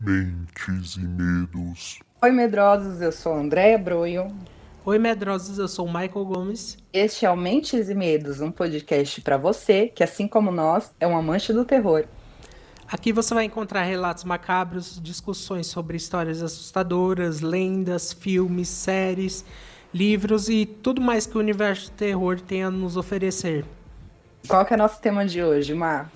Mentes e Medos. Oi, medrosos, eu sou a Andréia Broio. Oi, medrosos, eu sou o Michael Gomes. Este é o Mentes e Medos, um podcast para você que, assim como nós, é um amante do terror. Aqui você vai encontrar relatos macabros, discussões sobre histórias assustadoras, lendas, filmes, séries, livros e tudo mais que o universo do terror tem a nos oferecer. Qual que é o nosso tema de hoje, Mar?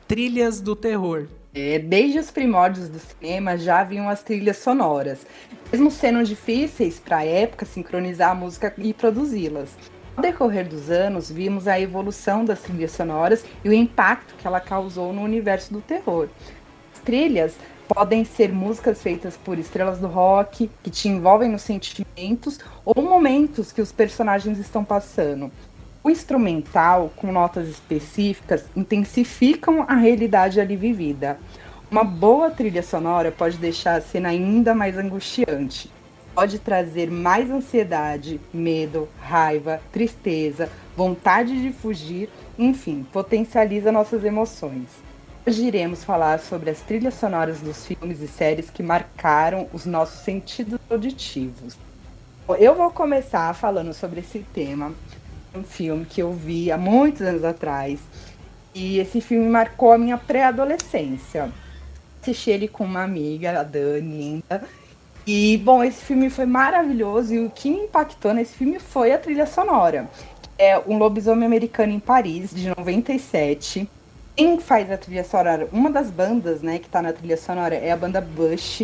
Trilhas do terror. Desde os primórdios do cinema já haviam as trilhas sonoras, mesmo sendo difíceis para a época sincronizar a música e produzi-las. Ao decorrer dos anos, vimos a evolução das trilhas sonoras e o impacto que ela causou no universo do terror. As trilhas podem ser músicas feitas por estrelas do rock, que te envolvem nos sentimentos ou momentos que os personagens estão passando. O instrumental, com notas específicas, intensificam a realidade ali vivida. Uma boa trilha sonora pode deixar a cena ainda mais angustiante. Pode trazer mais ansiedade, medo, raiva, tristeza, vontade de fugir, enfim, potencializa nossas emoções. Hoje iremos falar sobre as trilhas sonoras dos filmes e séries que marcaram os nossos sentidos auditivos. Eu vou começar falando sobre esse tema, um filme que eu vi há muitos anos atrás, e esse filme marcou a minha pré-adolescência. Assisti ele com uma amiga, a Dani, ainda. E, bom, esse filme foi maravilhoso e o que me impactou nesse filme foi a trilha sonora. É Um Lobisomem Americano em Paris, de 97. Quem faz a trilha sonora, uma das bandas, né, que tá na trilha sonora é a banda Bush.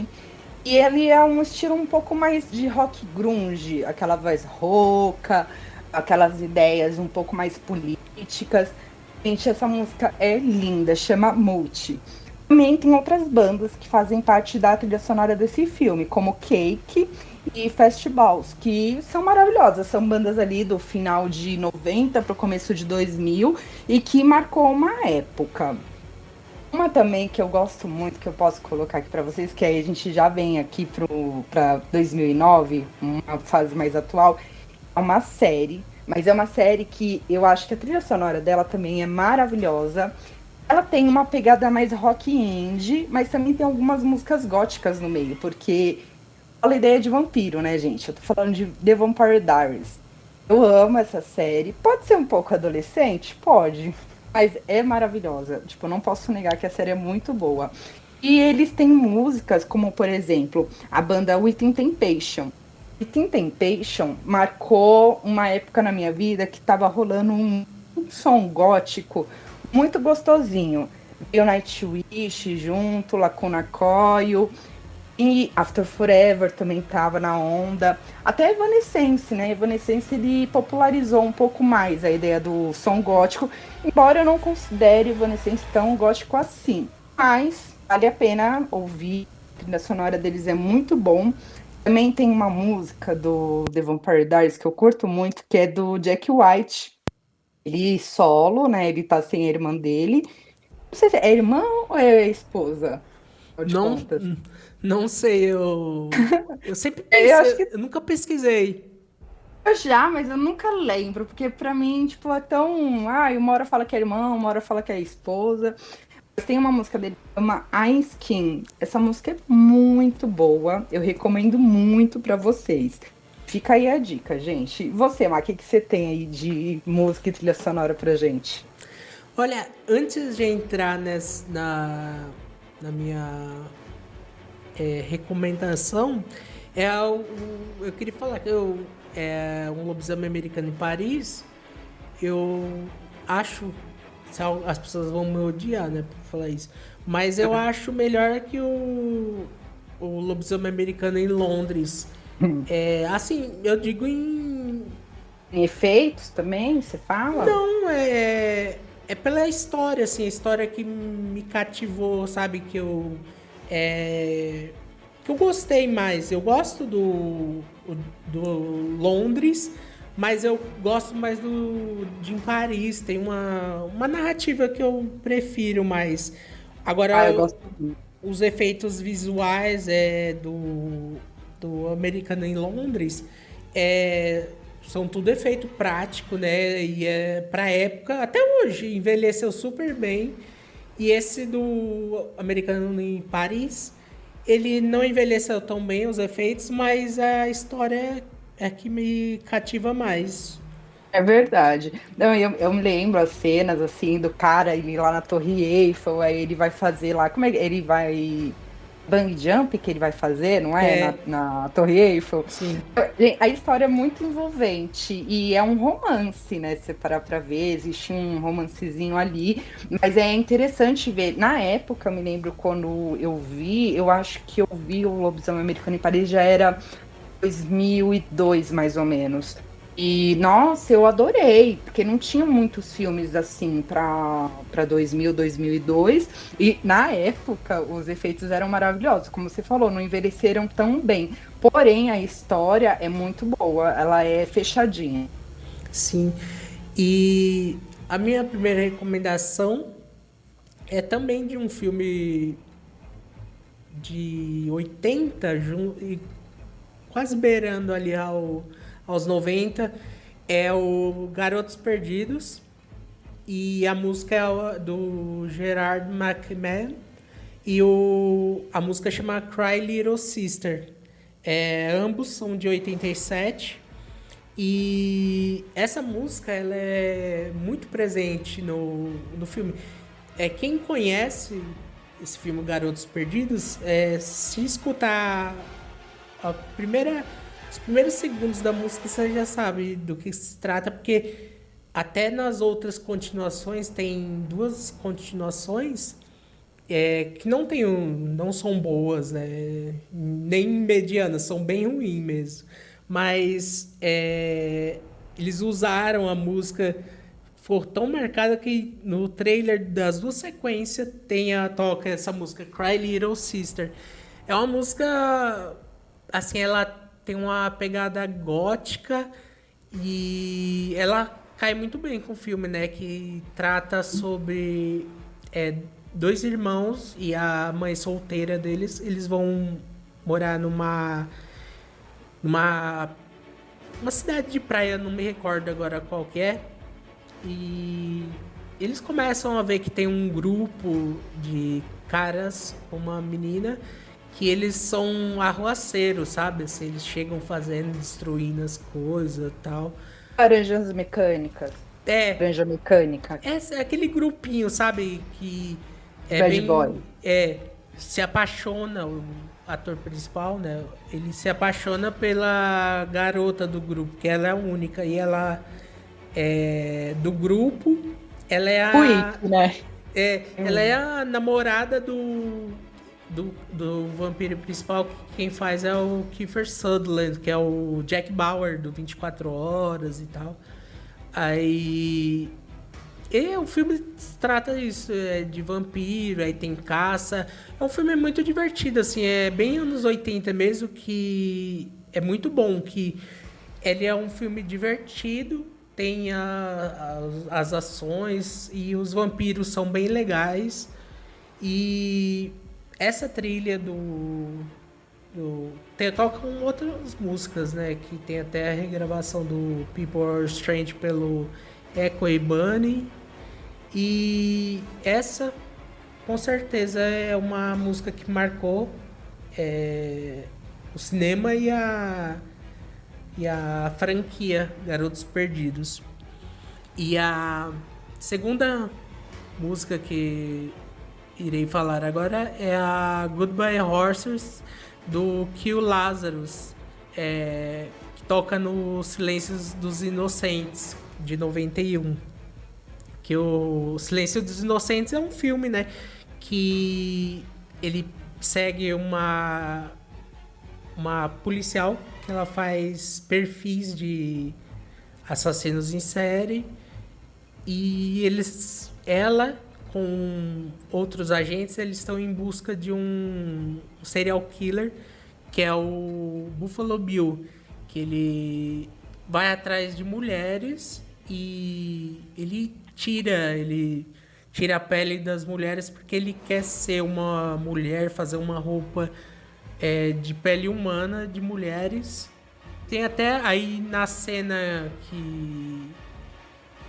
E ele é um estilo um pouco mais de rock grunge, aquela voz rouca, aquelas ideias um pouco mais políticas. Gente, essa música é linda, chama Multi. Também tem outras bandas que fazem parte da trilha sonora desse filme, como Cake e Fastballs, que são maravilhosas. São bandas ali do final de 90 para o começo de 2000 e que marcou uma época. Uma também que eu gosto muito, que eu posso colocar aqui para vocês, que aí a gente já vem aqui para 2009, uma fase mais atual, é uma série, mas é uma série que eu acho que a trilha sonora dela também é maravilhosa. Ela tem uma pegada mais rock indie, mas também tem algumas músicas góticas no meio, porque a ideia de vampiro, né, gente? Eu tô falando de The Vampire Diaries. Eu amo essa série. Pode ser um pouco adolescente? Pode. Mas é maravilhosa. Tipo, eu não posso negar que a série é muito boa. E eles têm músicas como, por exemplo, a banda Within Temptation. Within Temptation marcou uma época na minha vida que tava rolando um som gótico muito gostosinho. Veio Nightwish junto, Lacuna Coil, e After Forever também tava na onda. Até Evanescence, né? Evanescence ele popularizou um pouco mais a ideia do som gótico, embora eu não considere Evanescence tão gótico assim. Mas vale a pena ouvir, a trilha sonora deles é muito bom. Também tem uma música do The Vampire Diaries que eu curto muito, que é do Jack White. Ele solo, né? Ele tá sem a irmã dele. Não sei se é irmã ou é esposa, afinal de Não, contas. não sei, eu sempre Eu acho pensei, que eu nunca pesquisei. eu já, mas eu nunca lembro, porque pra mim, tipo, é tão. Ah, uma hora fala que é irmão, uma hora fala que é esposa. Mas tem uma música dele que chama Ice Skin. Essa música é muito boa. Eu recomendo muito pra vocês. Fica aí a dica, gente. E você, Mar, o que você tem aí de música e trilha sonora pra gente? Olha, antes de entrar na minha recomendação, eu queria falar que um lobisomem americano em Paris. Eu acho, as pessoas vão me odiar, né, por falar isso, mas eu acho melhor que o lobisomem americano em Londres. Assim, eu digo em. Tem efeitos também, você fala? Não, é pela história, assim, a história que me cativou, sabe? Que eu gostei mais. Eu gosto do Londres, mas eu gosto mais de em Paris. Tem uma narrativa que eu prefiro mais. Ah, Agora, eu gosto. os efeitos visuais do Americano em Londres são tudo efeito prático, né? E pra época, até hoje, envelheceu super bem. E esse do Americano em Paris, Ele não envelheceu tão bem os efeitos, mas a história é que me cativa mais. É verdade. Não, eu me lembro as cenas assim do cara ele lá na Torre Eiffel, aí ele vai fazer lá, como é que ele vai bang jump que ele vai fazer, não é? É, Na Torre Eiffel. sim, Gente, a história é muito envolvente e é um romance, né? Se você parar pra ver, existe um romancezinho ali, mas é interessante ver. Na época, eu me lembro quando eu vi, eu acho que eu vi o Lobisomem Americano em Paris já era 2002, mais ou menos. E, nossa, eu adorei, porque não tinha muitos filmes assim para 2000, 2002. E na época, os efeitos eram maravilhosos. Como você falou, não envelheceram tão bem. Porém, a história é muito boa, ela é fechadinha. sim. E a minha primeira recomendação é também de um filme de 80, e quase beirando ali aos 90, é o Garotos Perdidos. E a música é do Gerard McMahon. E a música chama Cry Little Sister. Ambos são de 87. E essa música ela é muito presente no filme. Quem conhece esse filme Garotos Perdidos, se escutar a os primeiros segundos da música, você já sabe do que se trata, porque até nas outras continuações, tem duas continuações que não são boas, né? Nem medianas, são bem ruins mesmo. Mas eles usaram a música, foi tão marcada que no trailer das duas sequências toca essa música, Cry Little Sister. É uma música, assim, ela tem uma pegada gótica e ela cai muito bem com o filme, né? Que trata sobre dois irmãos e a mãe solteira deles. Eles vão morar numa uma cidade de praia, não me recordo agora qual que é. E eles começam a ver que tem um grupo de caras, uma menina, que eles são arruaceiros, sabe? Assim, eles chegam fazendo, destruindo as coisas e tal. Laranjas mecânicas. É, Laranja mecânica. é aquele grupinho, sabe? Que é Bad bem. boy. Se apaixona, o ator principal, né? Ele se apaixona pela garota do grupo, que ela é a única. E ela é do grupo, ela é a. Quick, né? Ela é a namorada do vampiro principal. Quem faz é o Kiefer Sutherland, que é o Jack Bauer do 24 Horas e tal. Aí. O filme trata isso, de vampiro, aí tem caça. É um filme muito divertido, assim, é bem anos 80 mesmo, que é muito bom, que ele é um filme divertido, tem as ações e os vampiros são bem legais. E essa trilha tocam outras músicas, né? Que tem até a regravação do People Are Strange pelo Echo e Bunny. E essa, com certeza, é uma música que marcou o cinema e a franquia Garotos Perdidos. E a segunda música que irei falar agora é a Goodbye Horses, do Kill Lazarus, que toca no Silêncios dos Inocentes, de 91. Que o Silêncio dos Inocentes é um filme, né? Que ele segue uma policial que ela faz perfis de assassinos em série. E ela com outros agentes, eles estão em busca de um serial killer, que é o Buffalo Bill, que ele vai atrás de mulheres e ele tira a pele das mulheres porque ele quer ser uma mulher, fazer uma roupa de pele humana de mulheres. Tem até aí na cena que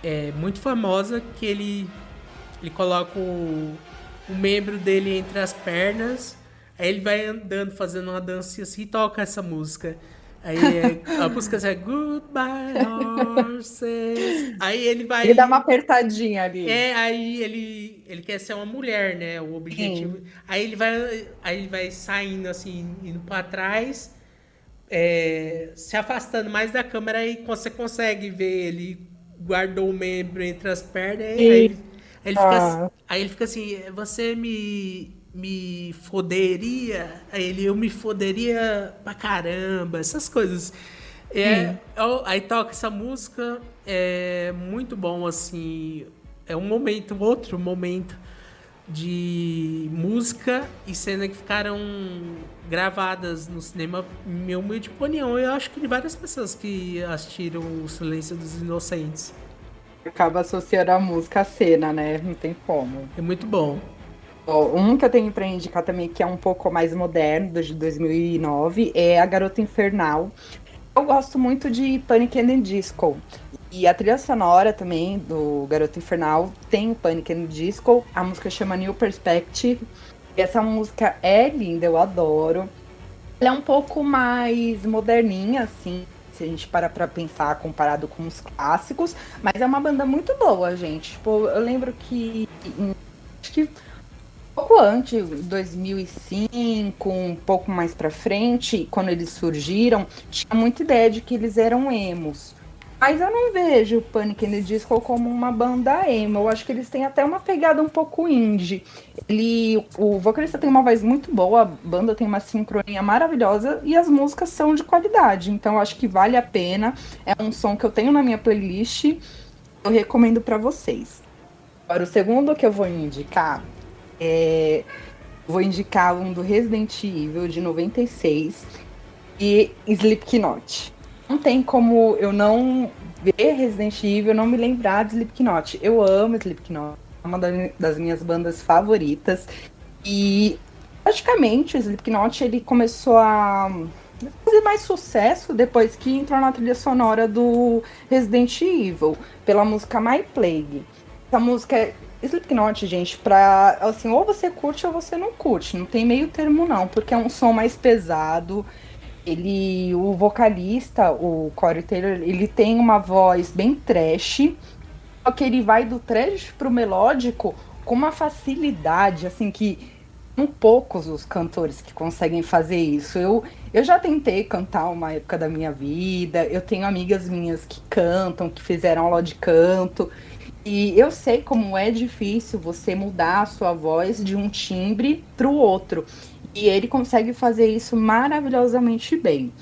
é muito famosa, que ele coloca o membro dele entre as pernas, Aí ele vai andando, fazendo uma dancinha assim e toca essa música. Aí a música é Goodbye Horses. Aí ele vai. Ele dá uma apertadinha ali. Aí ele quer ser uma mulher, né? O objetivo. Sim. Aí ele vai saindo assim, indo pra trás, se afastando mais da câmera e você consegue ver ele guardou o membro entre as pernas. Aí ele fica assim, você me foderia? Eu me foderia pra caramba, essas coisas. Aí toca essa música, é muito bom, assim, é outro momento de música e cena que ficaram gravadas no cinema, meu humilde opinião. Eu acho que de várias pessoas que assistiram O Silêncio dos Inocentes. Acaba associando a música à cena, né? Não tem como. É muito bom. Ó, um que eu tenho pra indicar também, que é um pouco mais moderno, de 2009, é A Garota Infernal. Eu gosto muito de Panic! At the Disco. E a trilha sonora também do Garota Infernal tem Panic! At the Disco. A música chama New Perspective. E essa música é linda, eu adoro. Ela é um pouco mais moderninha, assim, se a gente parar pra pensar comparado com os clássicos. Mas é uma banda muito boa, gente. Tipo, eu lembro que acho que pouco antes, 2005, um pouco mais pra frente, quando eles surgiram, tinha muita ideia de que eles eram emos. Mas eu não vejo o Panic! At the Disco como uma banda emo. Eu acho que eles têm até uma pegada um pouco indie. O vocalista tem uma voz muito boa, a banda tem uma sincronia maravilhosa e as músicas são de qualidade. Então eu acho que vale a pena. É um som que eu tenho na minha playlist. Eu recomendo pra vocês. Agora, o segundo que eu vou indicar vou indicar um do Resident Evil de 96 e Slipknot. Não tem como eu não ver Resident Evil, não me lembrar de Slipknot. Eu amo Slipknot, é uma das minhas bandas favoritas. E, logicamente, o Slipknot ele começou a fazer mais sucesso depois que entrou na trilha sonora do Resident Evil, pela música My Plague. Essa música Slipknot, gente, assim, ou você curte ou você não curte. Não tem meio termo, não, porque é um som mais pesado. O vocalista, o Corey Taylor, ele tem uma voz bem trash, só que ele vai do trash pro melódico com uma facilidade, assim, que são poucos os cantores que conseguem fazer isso. Eu já tentei cantar uma época da minha vida, eu tenho amigas minhas que cantam, que fizeram aula de canto, e eu sei como é difícil você mudar a sua voz de um timbre para o outro. E ele consegue fazer isso maravilhosamente bem.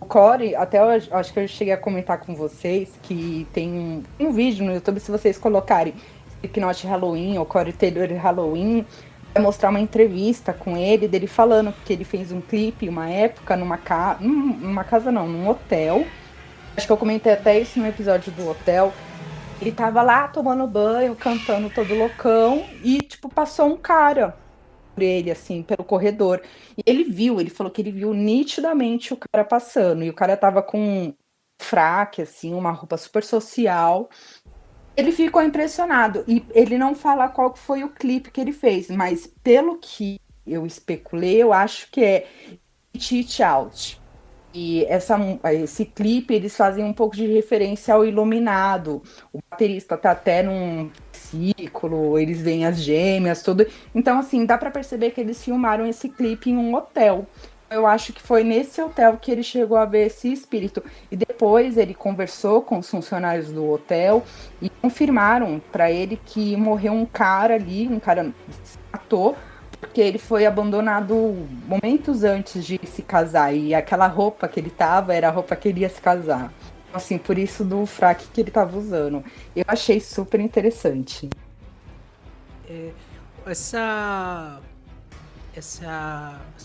O Corey, até eu acho que eu cheguei a comentar com vocês que tem um vídeo no YouTube, se vocês colocarem Slipknot Halloween ou Corey Taylor Halloween, vai mostrar uma entrevista com ele, dele falando que ele fez um clipe uma época numa casa não, num hotel. Acho que eu comentei até isso no episódio do hotel. Ele tava lá tomando banho, cantando todo loucão e, tipo, passou um cara por ele, assim, pelo corredor. E ele falou que ele viu nitidamente o cara passando. E o cara tava com um fraque, assim, uma roupa super social. Ele ficou impressionado. E ele não fala qual foi o clipe que ele fez, mas pelo que eu especulei, eu acho que é It Out. E esse clipe, eles fazem um pouco de referência ao Iluminado. O baterista tá até num círculo, eles veem as gêmeas, tudo. Então, assim, dá pra perceber que eles filmaram esse clipe em um hotel. Eu acho que foi nesse hotel que ele chegou a ver esse espírito. E depois ele conversou com os funcionários do hotel e confirmaram pra ele que morreu um cara ali, um cara se matou, porque ele foi abandonado momentos antes de se casar. E aquela roupa que ele tava era a roupa que ele ia se casar. Assim, por isso do fraque que ele tava usando. Eu achei super interessante. Esse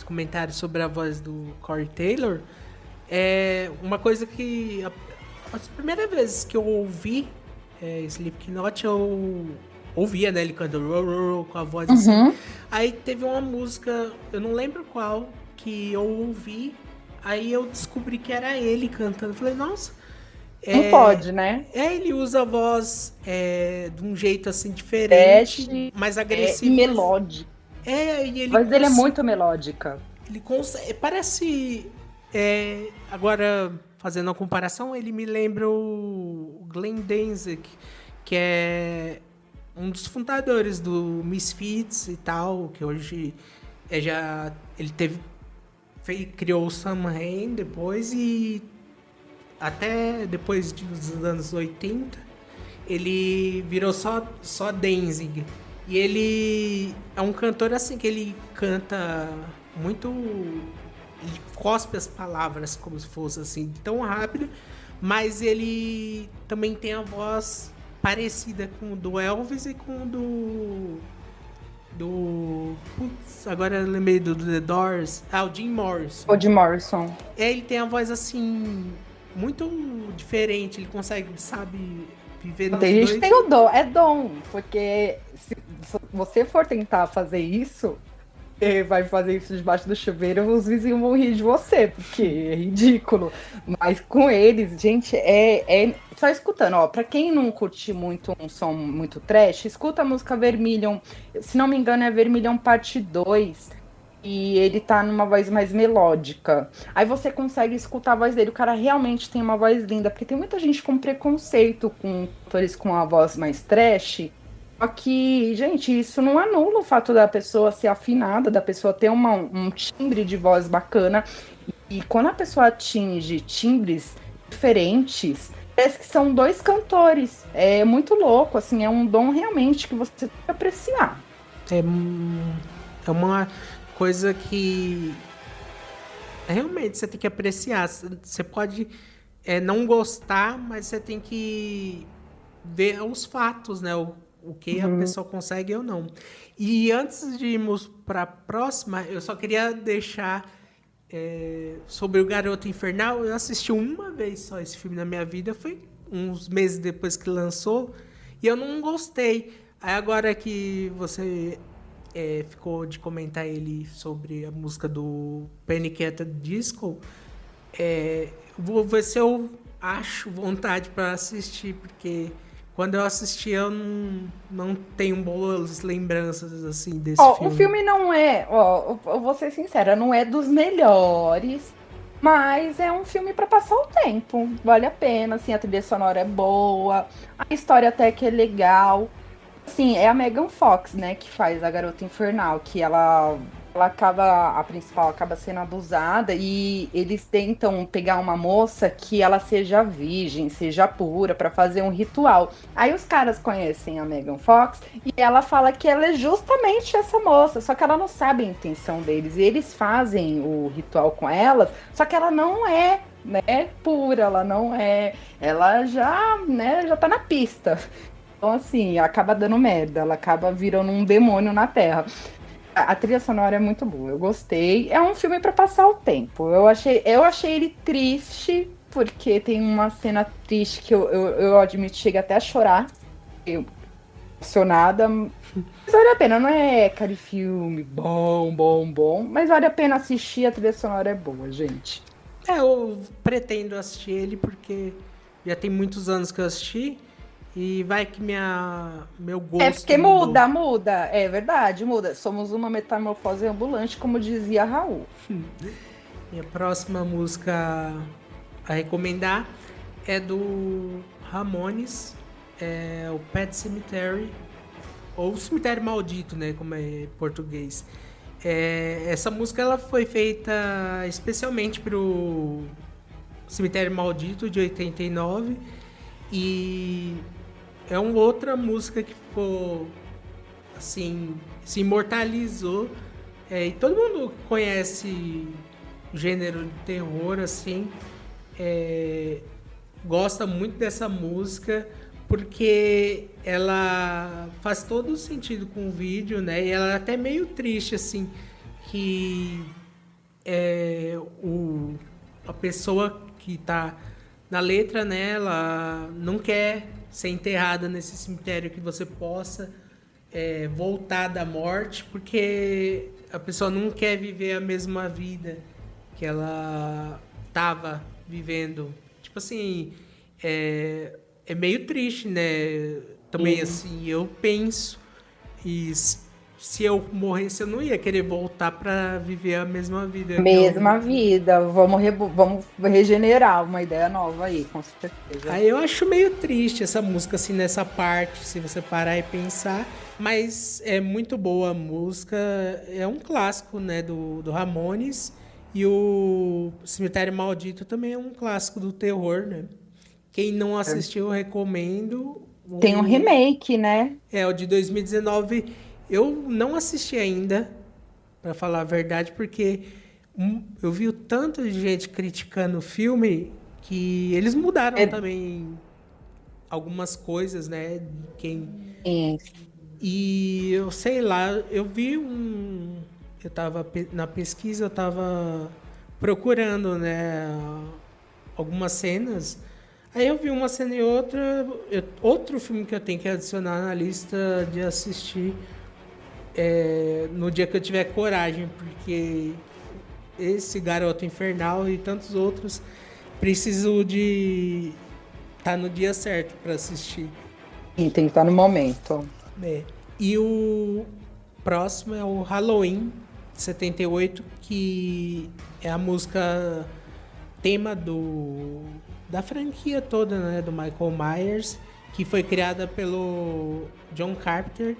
comentário sobre a voz do Corey Taylor é uma coisa que as primeiras vezes que eu ouvi Slipknot, eu ouvia, né, ele cantando com a voz assim. Aí teve uma música, eu não lembro qual, que eu ouvi, aí eu descobri que era ele cantando. Falei, nossa. Não pode, né? Ele usa a voz de um jeito assim diferente, mais agressivo. E melódico. E A ele voz dele é muito melódica. ele consegue. Parece. Agora, fazendo a comparação, ele me lembra o Glenn Danzig, que é um dos fundadores do Misfits e tal, que hoje ele criou o Samhain depois e até depois dos anos 80 ele virou só Danzig. E ele é um cantor assim que ele canta muito. Ele cospe as palavras como se fosse assim, tão rápido, mas ele também tem a voz parecida com o do Elvis e com o Putz, agora eu lembrei do The Doors. O Jim Morrison. O Jim Morrison. Ele tem a voz assim, muito diferente. Ele consegue, sabe, viver nos Tem gente que dois. tem o dom, é dom, porque se você for tentar fazer isso, vai fazer isso debaixo do chuveiro, os vizinhos vão rir de você, porque é ridículo. Mas com eles, gente, só escutando, ó, pra quem não curte muito um som muito trash, escuta a música Vermilion, se não me engano é Vermilion Parte 2, e ele tá numa voz mais melódica. Aí você consegue escutar a voz dele, o cara realmente tem uma voz linda, porque tem muita gente com preconceito com atores com a voz mais trash. Só que, gente, isso não anula o fato da pessoa ser afinada, da pessoa ter um timbre de voz bacana. E quando a pessoa atinge timbres diferentes, parece que são dois cantores. É muito louco, assim, é um dom realmente que você tem que apreciar. É uma coisa que realmente você tem que apreciar. Você pode não gostar, mas você tem que ver os fatos, né? O que a pessoa consegue ou não. E antes de irmos para a próxima, eu só queria deixar sobre o Garoto Infernal. Eu assisti uma vez só esse filme na minha vida, foi uns meses depois que lançou, e eu não gostei. Aí agora que você ficou de comentar ele sobre a música do Panic! At the Disco, vou ver se eu acho vontade para assistir, porque quando eu assisti, eu não tenho boas lembranças, assim, desse filme. O filme não eu vou ser sincera, não é dos melhores, mas é um filme para passar o tempo. Vale a pena, assim, a trilha sonora é boa, a história até que é legal. Assim, é a Megan Fox, né, que faz a Garota Infernal, que ela acaba, a principal acaba sendo abusada e eles tentam pegar uma moça que ela seja virgem, seja pura, para fazer um ritual. Aí os caras conhecem a Megan Fox e ela fala que ela é justamente essa moça, só que ela não sabe a intenção deles. E eles fazem o ritual com ela, só que ela não é, né, pura, ela não é, ela já, né, já tá na pista. Então, assim, acaba dando merda, ela acaba virando um demônio na Terra. A trilha sonora é muito boa, eu gostei. É um filme para passar o tempo. Eu achei ele triste, porque tem uma cena triste que eu admito, chega até a chorar. Eu emocionada. Mas vale a pena, não é aquele filme bom, mas vale a pena assistir, a trilha sonora é boa, gente. Eu pretendo assistir ele porque já tem muitos anos que eu assisti. E vai que meu gosto... É porque muda. É verdade, muda. Somos uma metamorfose ambulante, como dizia Raul. Minha próxima música a recomendar é do Ramones, o Pet Sematary, ou Cemitério Maldito, né, como é em português. Essa música ela foi feita especialmente pro Cemitério Maldito, de 89, e... é uma outra música que ficou, assim, se imortalizou. E todo mundo conhece o gênero de terror, assim. Gosta muito dessa música, porque ela faz todo o sentido com o vídeo, né? E ela é até meio triste, assim, que a pessoa que tá na letra, né? Ela não quer ser enterrada nesse cemitério que você possa voltar da morte, porque a pessoa não quer viver a mesma vida que ela estava vivendo. Tipo assim, é meio triste, né? Também, assim, eu penso e se eu morresse, eu não ia querer voltar pra viver a mesma vida. Mesma vida. Vamos regenerar uma ideia nova aí, com certeza. Aí eu acho meio triste essa música, assim, nessa parte, se você parar e pensar. Mas é muito boa a música. É um clássico, né, do Ramones. E o Cemitério Maldito também é um clássico do terror, né? Quem não assistiu, eu recomendo. Tem um remake, né? É, o de 2019. Eu não assisti ainda, pra falar a verdade, porque eu vi o tanto de gente criticando o filme que eles mudaram também algumas coisas, né? E eu sei lá, eu vi eu tava na pesquisa, eu tava procurando, né, algumas cenas. Aí eu vi uma cena e outra, outro filme que eu tenho que adicionar na lista de assistir no dia que eu tiver coragem, porque esse Garoto Infernal e tantos outros preciso de estar no dia certo para assistir. E tem que estar no momento. E o próximo é o Halloween 78, que é a música tema da franquia toda, né, do Michael Myers, que foi criada pelo John Carpenter.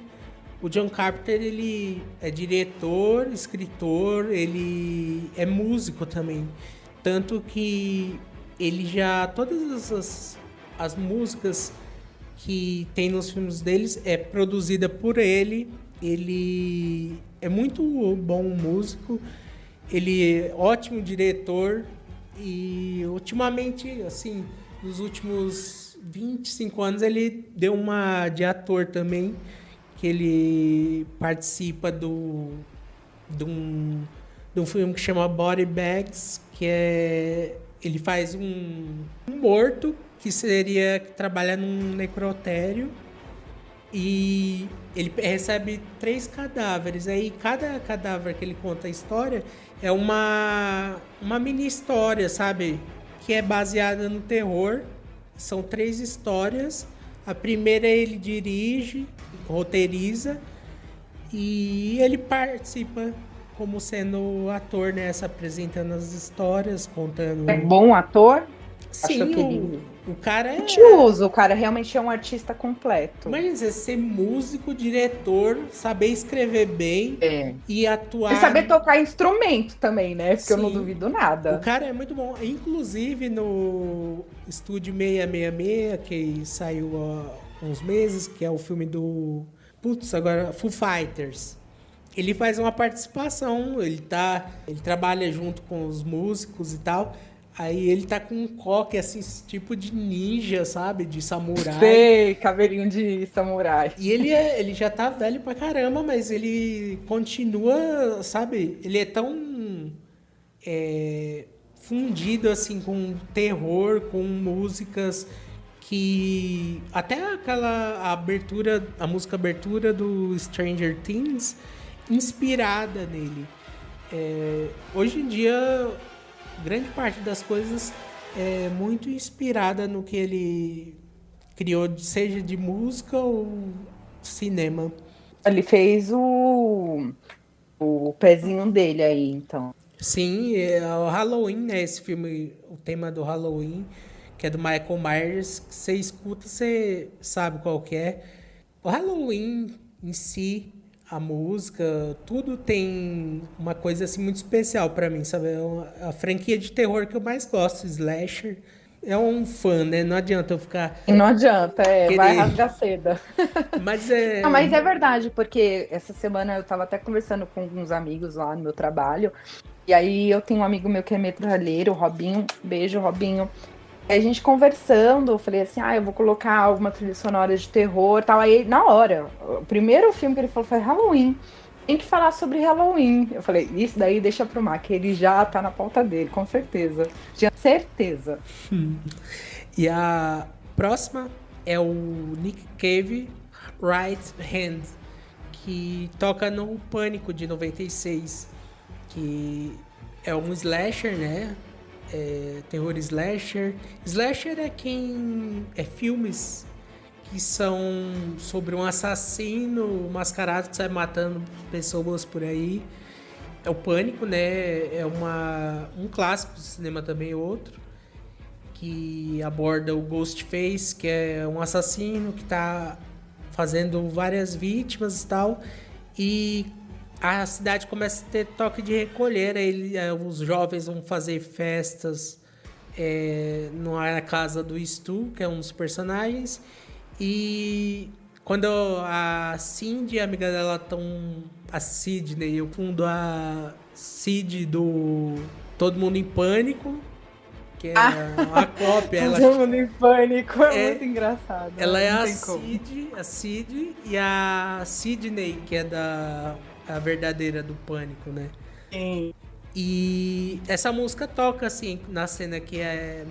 O John Carpenter, ele é diretor, escritor, ele é músico também. Tanto que ele já... Todas as músicas que tem nos filmes deles é produzida por ele. Ele é muito bom músico. Ele é ótimo diretor. E ultimamente, assim, nos últimos 25 anos, ele deu uma de ator também, que ele participa de um filme que chama Body Bags, que ele faz um morto que trabalha num necrotério, e ele recebe 3 cadáveres. Aí cada cadáver que ele conta a história é uma mini história, sabe? Que é baseada no terror. São 3 histórias. A primeira ele dirige, roteiriza, e ele participa como sendo ator, né? Apresentando as histórias, contando... É bom ator? Sim, o cara é... O cara realmente é um artista completo. Imagina você ser músico, diretor, saber escrever bem e atuar... E saber tocar instrumento também, né? Porque Sim. Eu não duvido nada. O cara é muito bom. Inclusive no Estúdio 666, que saiu há uns meses, que é o filme do... agora, Foo Fighters. Ele faz uma participação, ele trabalha junto com os músicos e tal. Aí ele tá com um coque, assim, tipo de ninja, sabe? De samurai. Sei, cabelinho de samurai. E ele já tá velho pra caramba, mas ele continua, sabe? Ele é tão fundido, assim, com terror, com músicas que... Até a música abertura do Stranger Things, inspirada nele. Hoje em dia... grande parte das coisas é muito inspirada no que ele criou, seja de música ou cinema. Ele fez o pezinho dele aí, então. Sim, é o Halloween, né? Esse filme, o tema do Halloween, que é do Michael Myers, que você escuta, você sabe qual que é. O Halloween em si, a música, tudo tem uma coisa assim muito especial pra mim, sabe? É a franquia de terror que eu mais gosto, slasher. É um fã, né? Não adianta eu ficar... Não adianta, vai rasgar seda. Mas Não, mas é verdade, porque essa semana eu tava até conversando com alguns amigos lá no meu trabalho, e aí eu tenho um amigo meu que é metralheiro, o Robinho, beijo, Robinho. Aí a gente conversando, eu falei assim, eu vou colocar alguma trilha sonora de terror e tal. Aí, na hora, o primeiro filme que ele falou foi Halloween. Tem que falar sobre Halloween. Eu falei, isso daí deixa pro Mar, que ele já tá na pauta dele, com certeza. Tinha certeza. E a próxima é o Nick Cave, Right Hand, que toca no Pânico de 96, que é um slasher, né? Terror slasher. Slasher é filmes que são sobre um assassino mascarado que sai matando pessoas por aí. É o Pânico, né? É um clássico do cinema também, outro, que aborda o Ghostface, que é um assassino que tá fazendo várias vítimas e tal. E a cidade começa a ter toque de recolher. Os jovens vão fazer festas na casa do Stu, que é um dos personagens. E quando a Cindy e a amiga dela estão... A Sidney, eu fundo a Cid do Todo Mundo em Pânico, que é a cópia. Todo Mundo em Pânico é muito engraçado. Ela é a Cid e a Sidney, que é a verdadeira do Pânico, né? Sim. E essa música toca, assim, na cena que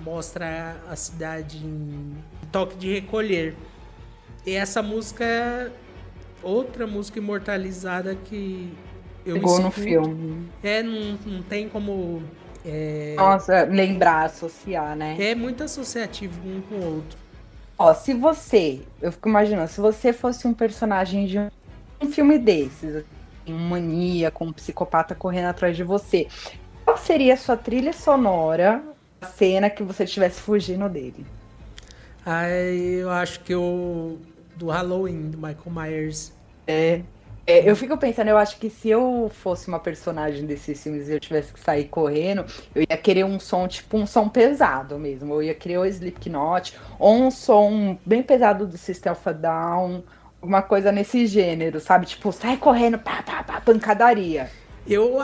mostra a cidade em toque de recolher. E essa música é outra música imortalizada que eu Pegou me no sinto... filme. Não tem como... Nossa, lembrar, associar, né? É muito associativo um com o outro. Ó, eu fico imaginando, se você fosse um personagem de um filme desses, assim, um maníaco, um psicopata correndo atrás de você, qual seria a sua trilha sonora, a cena que você estivesse fugindo dele? Aí eu acho que do Halloween, do Michael Myers. Eu fico pensando, eu acho que se eu fosse uma personagem desses filmes e eu tivesse que sair correndo, eu ia querer um som, tipo, um som pesado mesmo. Eu ia querer o Slipknot, ou um som bem pesado do System of a Down, uma coisa nesse gênero, sabe? Tipo, sai correndo, pá, pá, pá, pancadaria. Eu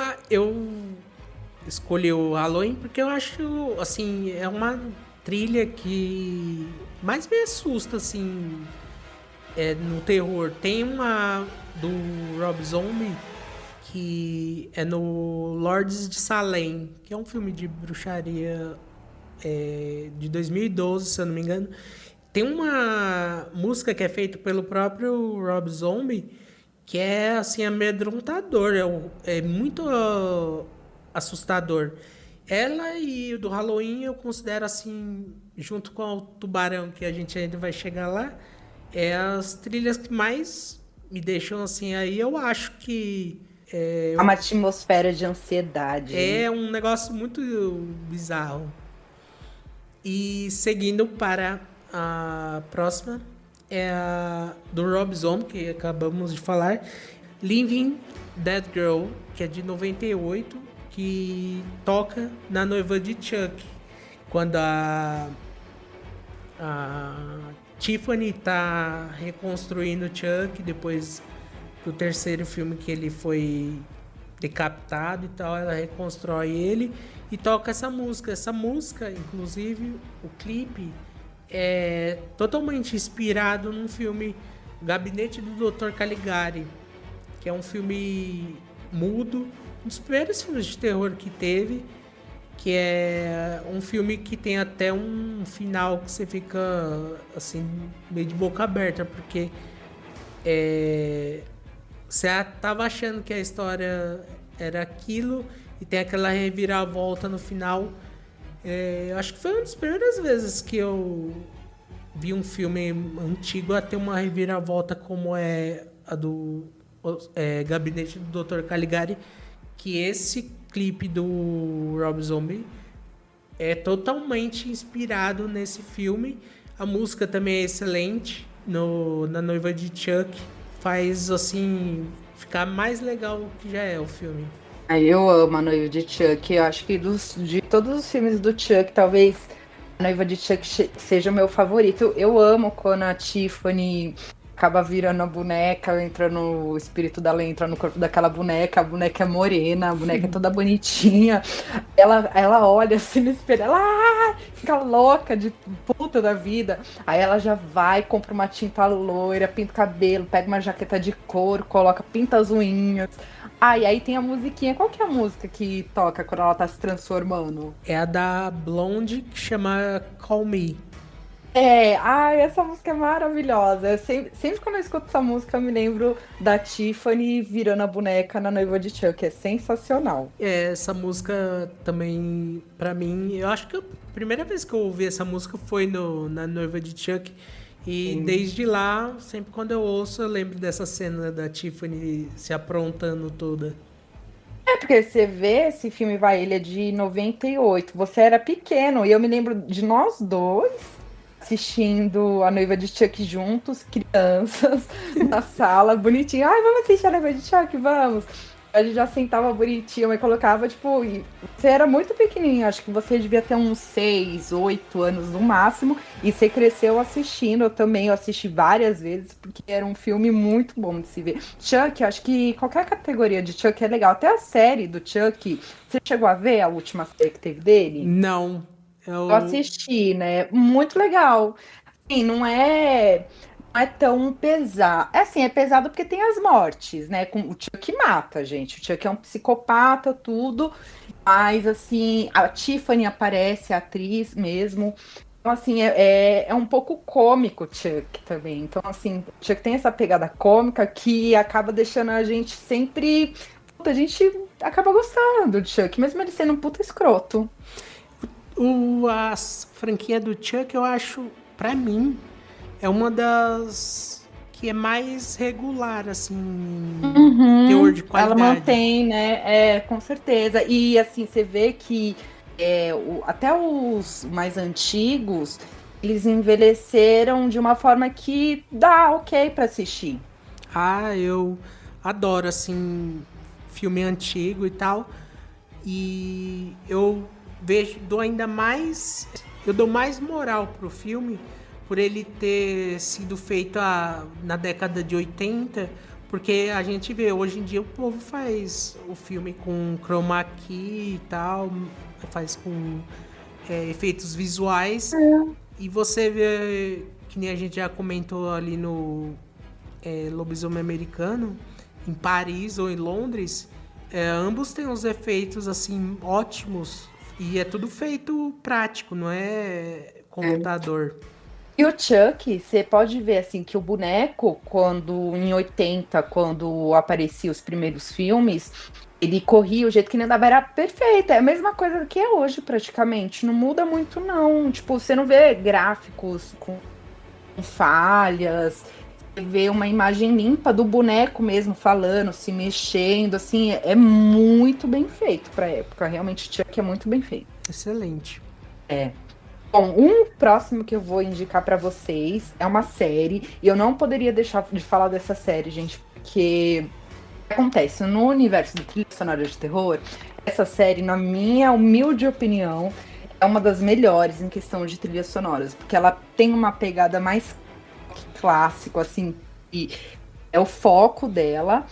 escolhi o Halloween porque eu acho, assim, é uma trilha que mais me assusta, assim, no terror. Tem uma do Rob Zombie que é no Lords de Salem, que é um filme de bruxaria de 2012, se eu não me engano. Tem uma música que é feita pelo próprio Rob Zombie que é, assim, amedrontador, é muito assustador. Ela e o do Halloween eu considero, assim, junto com o Tubarão, que a gente ainda vai chegar lá, as trilhas que mais me deixam, assim, aí eu acho que... É uma atmosfera de ansiedade. É um negócio muito bizarro. E seguindo para a próxima, é a do Rob Zombie, que acabamos de falar, Living Dead Girl, que é de 98, que toca na Noiva de Chuck, quando a Tiffany tá reconstruindo Chuck depois do terceiro filme que ele foi decapitado e tal, ela reconstrói ele e toca essa música. Essa música, inclusive, o clipe é totalmente inspirado num filme Gabinete do Dr. Caligari, que é um filme mudo, um dos primeiros filmes de terror que teve, que é um filme que tem até um final que você fica, assim, meio de boca aberta, porque você tava achando que a história era aquilo e tem aquela reviravolta no final. Eu acho que foi uma das primeiras vezes que eu vi um filme antigo a ter uma reviravolta como é a do Gabinete do Dr. Caligari, que esse clipe do Rob Zombie é totalmente inspirado nesse filme. A música também é excelente, na Noiva de Chuck, faz, assim, ficar mais legal do que já é o filme. Eu amo a Noiva de Chuck. Eu acho que de todos os filmes do Chuck, talvez a Noiva de Chuck seja o meu favorito. Eu amo quando a Tiffany acaba virando a boneca, o espírito dela entra no corpo daquela boneca, a boneca é morena, a boneca é toda bonitinha. Ela olha assim no espelho, ela fica louca de puta da vida. Aí ela já vai, compra uma tinta loira, pinta o cabelo, pega uma jaqueta de couro, pinta as unhas. E aí tem a musiquinha. Qual que é a música que toca quando ela tá se transformando? É a da Blonde, que chama Call Me. Essa música é maravilhosa. Sempre quando eu escuto essa música, eu me lembro da Tiffany virando a boneca na Noiva de Chuck. É sensacional. Essa música também, pra mim, eu acho que a primeira vez que eu ouvi essa música foi na Noiva de Chuck, E desde lá, sempre quando eu ouço, eu lembro dessa cena da Tiffany se aprontando toda. É porque você vê esse filme, ele é de 98. Você era pequeno e eu me lembro de nós dois assistindo A Noiva de Chuck juntos, crianças, na sala, bonitinho. Ai, vamos assistir A Noiva de Chuck, vamos. A gente já sentava bonitinho, mas colocava, tipo, e você era muito pequenininho, acho que você devia ter uns 6, 8 anos no máximo, e você cresceu assistindo, eu assisti várias vezes, porque era um filme muito bom de se ver. Chuck, acho que qualquer categoria de Chuck é legal, até a série do Chuck, você chegou a ver a última série que teve dele? Não. Eu assisti, né? Muito legal. Assim, não é tão pesado. É assim, é pesado porque tem as mortes, né? O Chuck mata, gente. O Chuck é um psicopata, tudo. Mas, assim, a Tiffany aparece, a atriz mesmo. Então, assim, é um pouco cômico o Chuck também. Então, assim, o Chuck tem essa pegada cômica que acaba deixando a gente sempre. Puta, a gente acaba gostando do Chuck, mesmo ele sendo um puta escroto. A franquia do Chuck, eu acho, pra mim, é uma das que é mais regular, assim, teor de Ela qualidade. mantém, né? Com certeza. E assim, você vê que até os mais antigos, eles envelheceram de uma forma que dá ok pra assistir. Ah, eu adoro, assim, filme antigo e tal. E eu dou ainda mais. Eu dou mais moral pro filme por ele ter sido feito na década de 80, porque a gente vê, hoje em dia o povo faz o filme com chroma key e tal, faz com efeitos visuais, e você vê, que nem a gente já comentou ali no Lobisomem Americano, em Paris ou em Londres, ambos têm uns efeitos assim ótimos, e é tudo feito prático, não é computador. E o Chuck, você pode ver assim que o boneco, em 80, quando aparecia os primeiros filmes, ele corria, o jeito que ele andava era perfeito. É a mesma coisa que é hoje, praticamente. Não muda muito, não. Tipo, você não vê gráficos com falhas. Você vê uma imagem limpa do boneco mesmo falando, se mexendo, assim, é muito bem feito pra época. Realmente, o Chuck é muito bem feito. Excelente. Bom, um próximo que eu vou indicar pra vocês é uma série, e eu não poderia deixar de falar dessa série, gente, porque o que acontece no universo de trilha sonora de terror, essa série, na minha humilde opinião, é uma das melhores em questão de trilhas sonoras, porque ela tem uma pegada mais clássico, assim, e é o foco dela.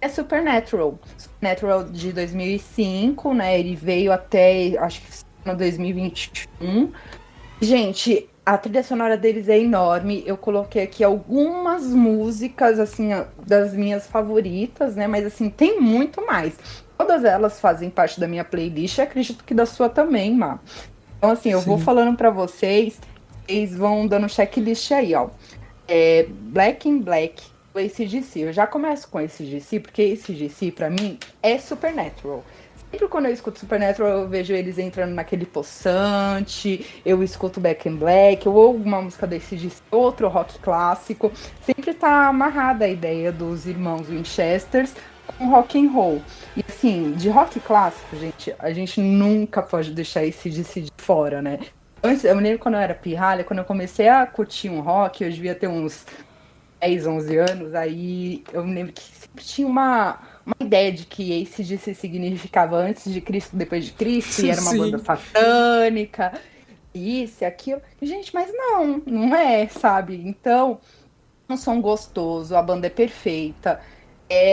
É Supernatural. Supernatural de 2005, né? Ele veio até, acho que no 2021. Gente, a trilha sonora deles é enorme. Eu coloquei aqui algumas músicas, assim, das minhas favoritas, né? Mas, assim, tem muito mais. Todas elas fazem parte da minha playlist e acredito que da sua também, Má. Então, assim, eu vou falando pra vocês vão dando checklist aí, ó. Black in Black, do AC/DC. Eu já começo com AC/DC, porque AC/DC, pra mim, é Supernatural. Sempre quando eu escuto Supernatural, eu vejo eles entrando naquele poçante, eu escuto Back in Black, ou alguma música da AC/DC, outro rock clássico. Sempre tá amarrada a ideia dos irmãos Winchesters com rock and roll. E assim, de rock clássico, gente, a gente nunca pode deixar AC/DC de fora, né? Antes, eu me lembro quando eu era pirralha, quando eu comecei a curtir um rock, eu devia ter uns 10, 11 anos, aí eu me lembro que sempre tinha uma ideia de que AC/DC significava antes de Cristo, depois de Cristo, e era uma banda satânica, isso e aquilo. Gente, mas não é, sabe? Então, um som gostoso, a banda é perfeita,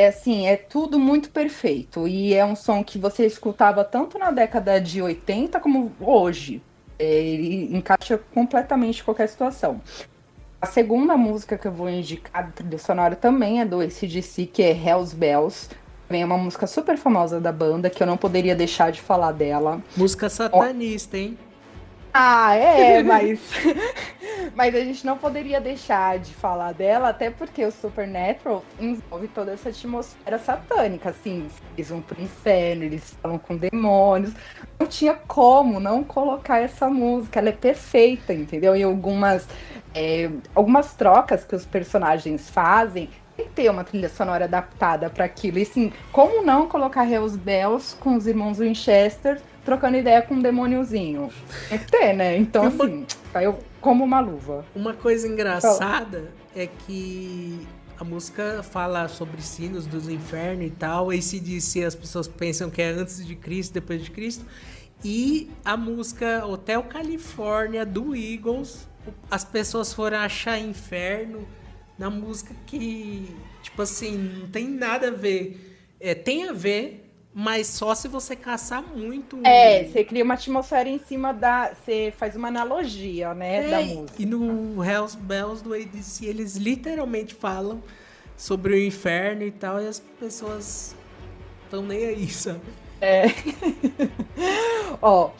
assim, é tudo muito perfeito, e é um som que você escutava tanto na década de 80 como hoje. Ele encaixa completamente em qualquer situação. A segunda música que eu vou indicar da trilha sonora também é do AC/DC, que é Hell's Bells. Também é uma música super famosa da banda, que eu não poderia deixar de falar dela. Música satanista, hein? Mas mas a gente não poderia deixar de falar dela, até porque o Supernatural envolve toda essa atmosfera satânica, assim, eles vão pro inferno, eles falam com demônios, não tinha como não colocar essa música, ela é perfeita, entendeu? Em algumas Algumas trocas que os personagens fazem, tem que ter uma trilha sonora adaptada para aquilo. E assim, como não colocar Hells Bells com os irmãos Winchester trocando ideia com um demôniozinho? Tem que ter, né? Então, assim, caiu como uma luva. Uma coisa engraçada é que a música fala sobre sinos dos infernos e tal. AC/DC, as pessoas pensam que é antes de Cristo, depois de Cristo. E a música Hotel California do Eagles, as pessoas foram achar inferno na música que, tipo assim, não tem nada a ver. Tem a ver, mas só se você caçar muito. Você cria uma atmosfera em cima da. Você faz uma analogia, né, da música. E no Hells Bells do ADC, eles literalmente falam sobre o inferno e tal, e as pessoas estão nem aí, sabe? Ó,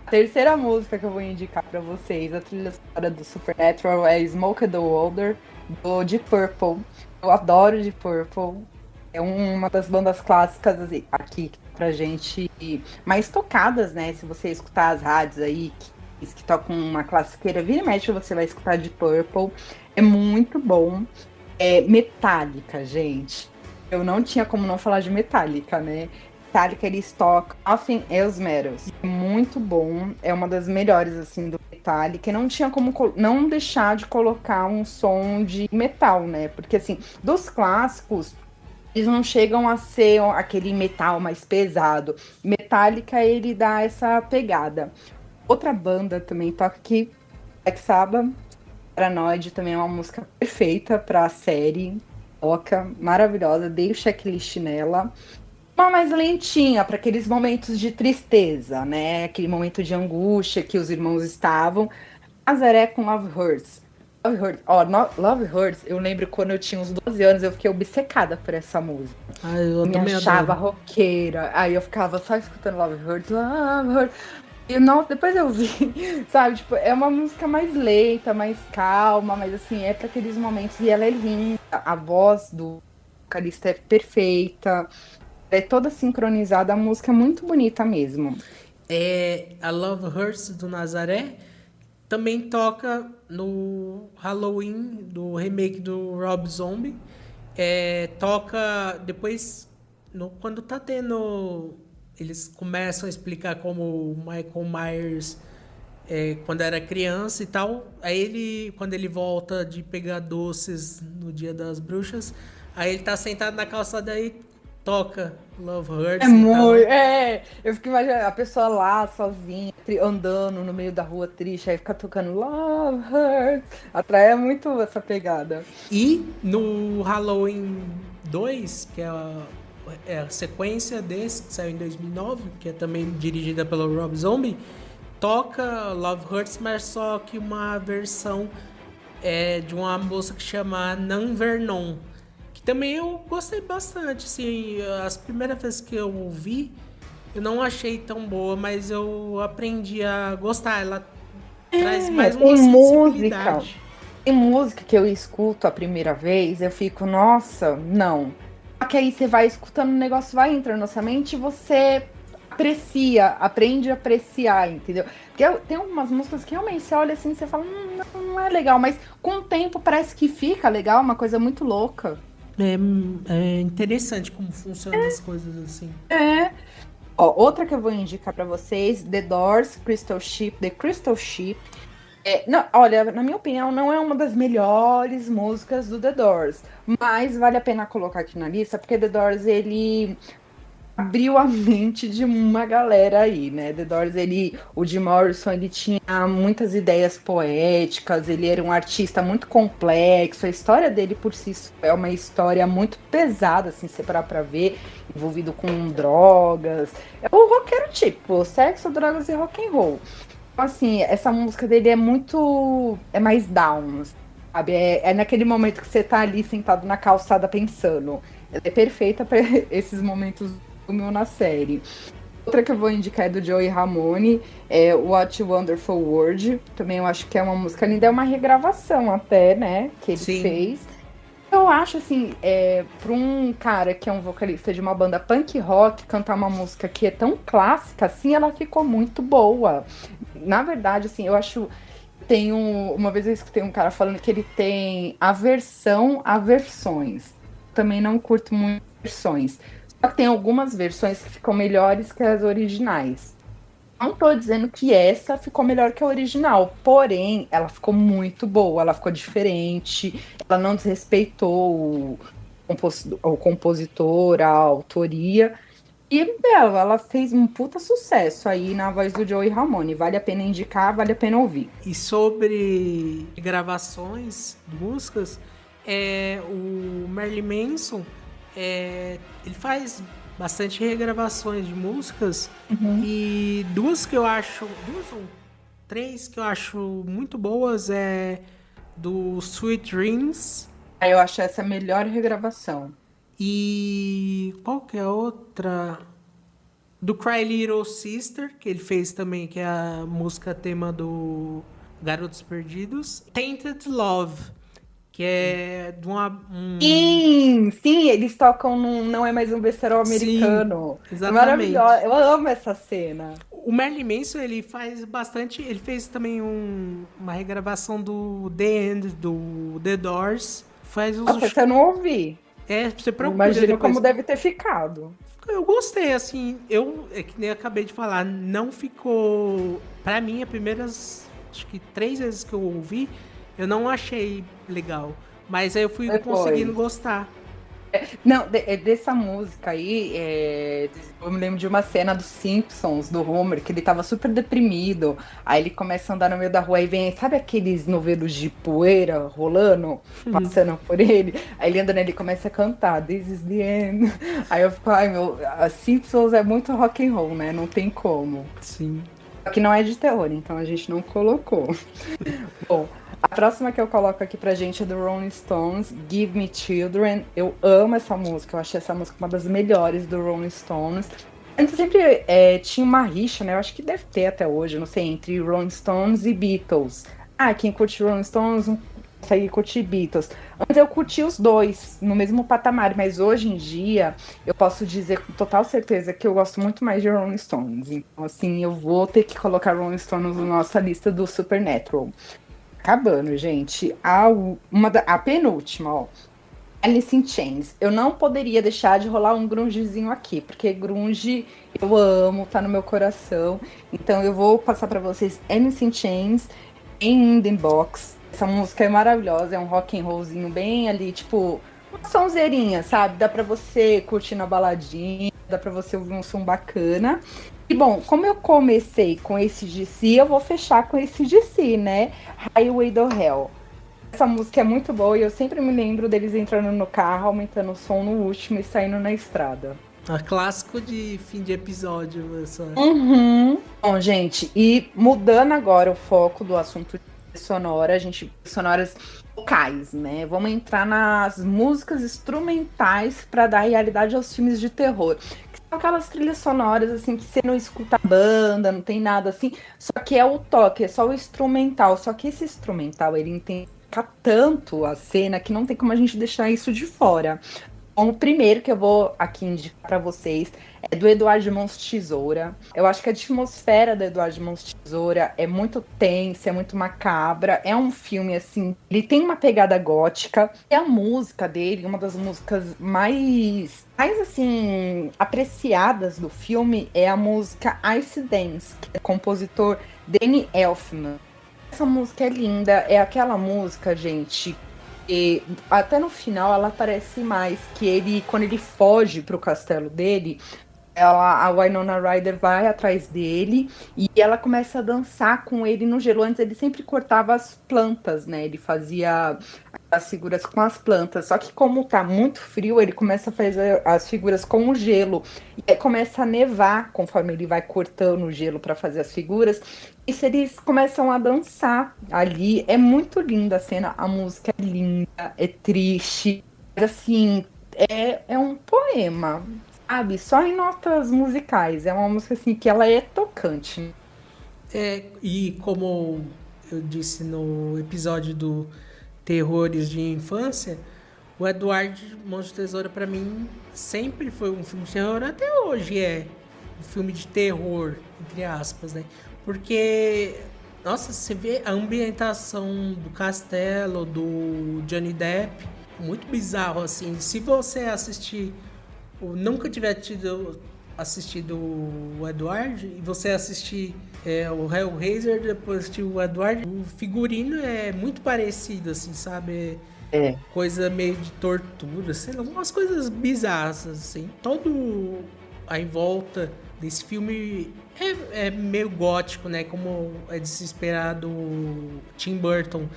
a terceira música que eu vou indicar pra vocês, a trilha sonora do Supernatural, é Smoke the Water, do Deep Purple. Eu adoro Deep Purple. É uma das bandas clássicas assim, aqui pra gente mais tocadas, né? Se você escutar as rádios aí que tocam uma classiqueira, vira e mexe, você vai escutar Deep Purple. É muito bom. É Metallica, gente. Eu não tinha como não falar de Metallica, né? Metallica, eles tocam Nothing Else Matters. É muito bom. É uma das melhores, assim, do Metallica. E não tinha como não deixar de colocar um som de metal, né? Porque, assim, dos clássicos, eles não chegam a ser aquele metal mais pesado. Metallica, ele dá essa pegada. Outra banda também toca aqui, Black Sabbath. Paranoid também é uma música perfeita pra série. Toca, maravilhosa. Dei o checklist nela. Uma mais lentinha, para aqueles momentos de tristeza, né? Aquele momento de angústia que os irmãos estavam. Nazaré com Love Hurts. Love Hurts. Love Hurts, eu lembro quando eu tinha uns 12 anos, eu fiquei obcecada por essa música. Eu me achava roqueira. Aí eu ficava só escutando Love Hurts, Love Hurts. E nossa, depois eu vi, sabe? Tipo, é uma música mais lenta, mais calma, mas assim, é para aqueles momentos. E ela é linda. A voz do vocalista é perfeita. É toda sincronizada, a música é muito bonita mesmo. A Love Hurts do Nazaré também toca no Halloween, do remake do Rob Zombie. Toca depois, quando tá tendo... Eles começam a explicar como o Michael Myers, quando era criança e tal. Aí quando ele volta de pegar doces no Dia das Bruxas, aí ele tá sentado na calçada e toca Love Hurts eu fico imaginando a pessoa lá sozinha, andando no meio da rua triste, aí fica tocando Love Hurts. Atrai muito essa pegada. E no Halloween 2, que é a sequência desse, que saiu em 2009, que é também dirigida pelo Rob Zombie, toca Love Hurts, mas só que uma versão de uma moça que chama Nan Vernon. Também eu gostei bastante, assim, as primeiras vezes que eu ouvi, eu não achei tão boa, mas eu aprendi a gostar, ela traz mais uma sensibilidade. Tem música que eu escuto a primeira vez, eu fico, nossa, não. Só que aí você vai escutando, o negócio vai entrando na sua mente e você aprende a apreciar, entendeu? Porque tem algumas músicas que realmente você olha assim e você fala, não é legal, mas com o tempo parece que fica legal, uma coisa muito louca. É interessante como funcionam as coisas assim. Ó, outra que eu vou indicar pra vocês, The Doors, The Crystal Ship. Não, olha, na minha opinião, não é uma das melhores músicas do The Doors, mas vale a pena colocar aqui na lista, porque The Doors, ele abriu a mente de uma galera aí, né? The Doors, o Jim Morrison, ele tinha muitas ideias poéticas, ele era um artista muito complexo, a história dele por si só é uma história muito pesada, assim, se parar pra ver, envolvido com drogas, é o roqueiro tipo, sexo, drogas e rock and roll. Então, assim, essa música dele é mais down, sabe? É naquele momento que você tá ali sentado na calçada pensando. Ela é perfeita para esses momentos na série. Outra que eu vou indicar é do Joey Ramone, What a Wonderful World. Também eu acho que é uma música linda, é uma regravação até, né, que ele fez. Eu acho, assim, para um cara que é um vocalista de uma banda punk rock, cantar uma música que é tão clássica, assim, ela ficou muito boa. Na verdade, assim, eu acho tenho. Uma vez eu escutei um cara falando que ele tem aversão a versões. Também não curto muito versões. Só que tem algumas versões que ficam melhores que as originais. Não tô dizendo que essa ficou melhor que a original, porém, ela ficou muito boa, ela ficou diferente, ela não desrespeitou o compositor, a autoria. E ela fez um puta sucesso aí na voz do Joey Ramone. Vale a pena indicar, vale a pena ouvir. E sobre gravações de músicas, o Marilyn Manson, ele faz bastante regravações de músicas. E duas ou três que eu acho muito boas é do Sweet Dreams. Aí eu acho essa a melhor regravação. E qual que é a outra? Do Cry Little Sister, que ele fez também, que é a música tema do Garotos Perdidos. Tainted Love, que é de Sim, eles tocam num Não É Mais Um Besterol Americano. Sim, exatamente. Maravilhosa, eu amo essa cena. O Marilyn Manson, ele faz bastante... Ele fez também uma regravação do The End, do The Doors. Nossa, eu não ouvi. Você procura imagina depois. Como deve ter ficado. Eu gostei, assim, é que nem eu acabei de falar, não ficou... Pra mim, as primeiras, acho que 3 vezes que eu ouvi, eu não achei legal. Mas aí eu fui conseguindo gostar. Não, dessa música aí, eu me lembro de uma cena dos Simpsons, do Homer, que ele tava super deprimido. Aí ele começa a andar no meio da rua e vem, sabe aqueles novelos de poeira rolando, passando por ele? Aí ele anda nele e começa a cantar, This is the end. Aí eu fico, a Simpsons é muito rock and roll, né? Não tem como. Sim. Só que não é de terror, então a gente não colocou. Bom, a próxima que eu coloco aqui pra gente é do Rolling Stones, Give Me Children. Eu amo essa música, eu achei essa música uma das melhores do Rolling Stones. Antes sempre tinha uma rixa, né? Eu acho que deve ter até hoje, não sei, entre Rolling Stones e Beatles. Quem curte Rolling Stones não consegue curtir Beatles. Antes eu curti os dois no mesmo patamar, mas hoje em dia eu posso dizer com total certeza que eu gosto muito mais de Rolling Stones. Então, assim, eu vou ter que colocar Rolling Stones na nossa lista do Supernatural. Acabando, gente. A penúltima, ó. Alice in Chains. Eu não poderia deixar de rolar um grungezinho aqui, porque grunge eu amo, tá no meu coração. Então eu vou passar pra vocês Alice in Chains em In The Box. Essa música é maravilhosa, é um rock and rollzinho bem ali, tipo, uma sonzeirinha, sabe? Dá pra você curtir na baladinha, dá pra você ouvir um som bacana. E bom, como eu comecei com esse DC, eu vou fechar com esse DC, né? Highway to Hell. Essa música é muito boa e eu sempre me lembro deles entrando no carro, aumentando o som no último e saindo na estrada. Clássico de fim de episódio. Bom, gente, e mudando agora o foco do assunto de sonora, sonoras vocais, né? Vamos entrar nas músicas instrumentais para dar realidade aos filmes de terror. Aquelas trilhas sonoras, assim, que você não escuta a banda, não tem nada assim, só que é o toque, é só o instrumental. Só que esse instrumental, ele intensifica tanto a cena que não tem como a gente deixar isso de fora. Bom, o primeiro que eu vou aqui indicar para vocês é do Eduardo Mãos de Tesoura. Eu acho que a atmosfera do Eduardo Mãos de Tesoura é muito tensa, é muito macabra. É um filme, assim, ele tem uma pegada gótica. E a música dele, uma das músicas mais assim, apreciadas do filme é a música Ice Dance, que é do compositor Danny Elfman. Essa música é linda, é aquela música, gente... E até no final ela aparece mais, que ele, quando ele foge pro castelo dele, a Winona Ryder vai atrás dele e ela começa a dançar com ele no gelo. Antes ele sempre cortava as plantas, né? Ele fazia as figuras com as plantas. Só que como tá muito frio, ele começa a fazer as figuras com o gelo. E aí começa a nevar conforme ele vai cortando o gelo para fazer as figuras. E se eles começam a dançar ali. É muito linda a cena. A música é linda, é triste. Mas assim, é um poema. Sabe, só em notas musicais. É uma música assim que ela é tocante. E como eu disse no episódio do Terrores de Infância, o Eduardo Mãos de Tesoura pra mim sempre foi um filme de terror, até hoje é um filme de terror, entre aspas, né? Porque Nossa, você vê a ambientação do castelo, do Johnny Depp, muito bizarro, assim. Se você assistir, ou nunca tiver assistido o Edward, e você assistir o Hellraiser, depois assistir o Edward, o figurino é muito parecido, assim, sabe? É. Coisa meio de tortura, sei lá, umas coisas bizarras, assim. Todo a em volta desse filme é meio gótico, né? Como é de se esperar do Tim Burton.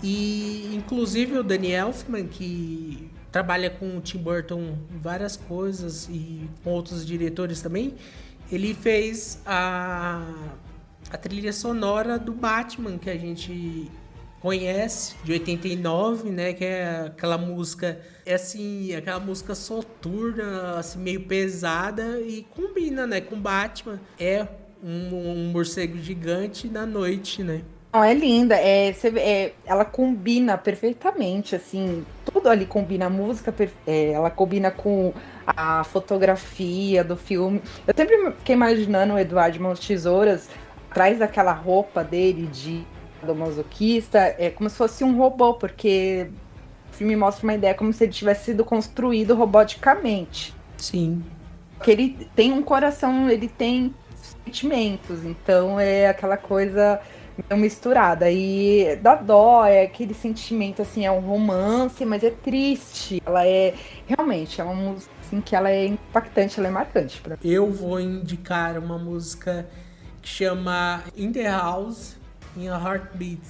E, inclusive, o Danny Elfman, que trabalha com o Tim Burton em várias coisas e com outros diretores também, ele fez a trilha sonora do Batman, que a gente conhece, de 89, né, que é aquela música, assim, aquela música soturna, assim, meio pesada e combina, né, com Batman. É um morcego gigante na noite, né? Não, é linda, ela combina perfeitamente, assim, tudo ali combina, a música, ela combina com a fotografia do filme. Eu sempre fiquei imaginando o Eduardo Mãos Tesouras atrás daquela roupa dele de do masoquista, como se fosse um robô, porque o filme mostra uma ideia como se ele tivesse sido construído roboticamente. Sim. Que ele tem um coração, ele tem sentimentos, então é aquela coisa meio misturada. E dá dó, é aquele sentimento assim, é um romance, mas é triste. Ela é realmente é uma música assim, que ela é impactante, ela é marcante pra mim. Eu vou indicar uma música que chama In the House, in a Heartbeat,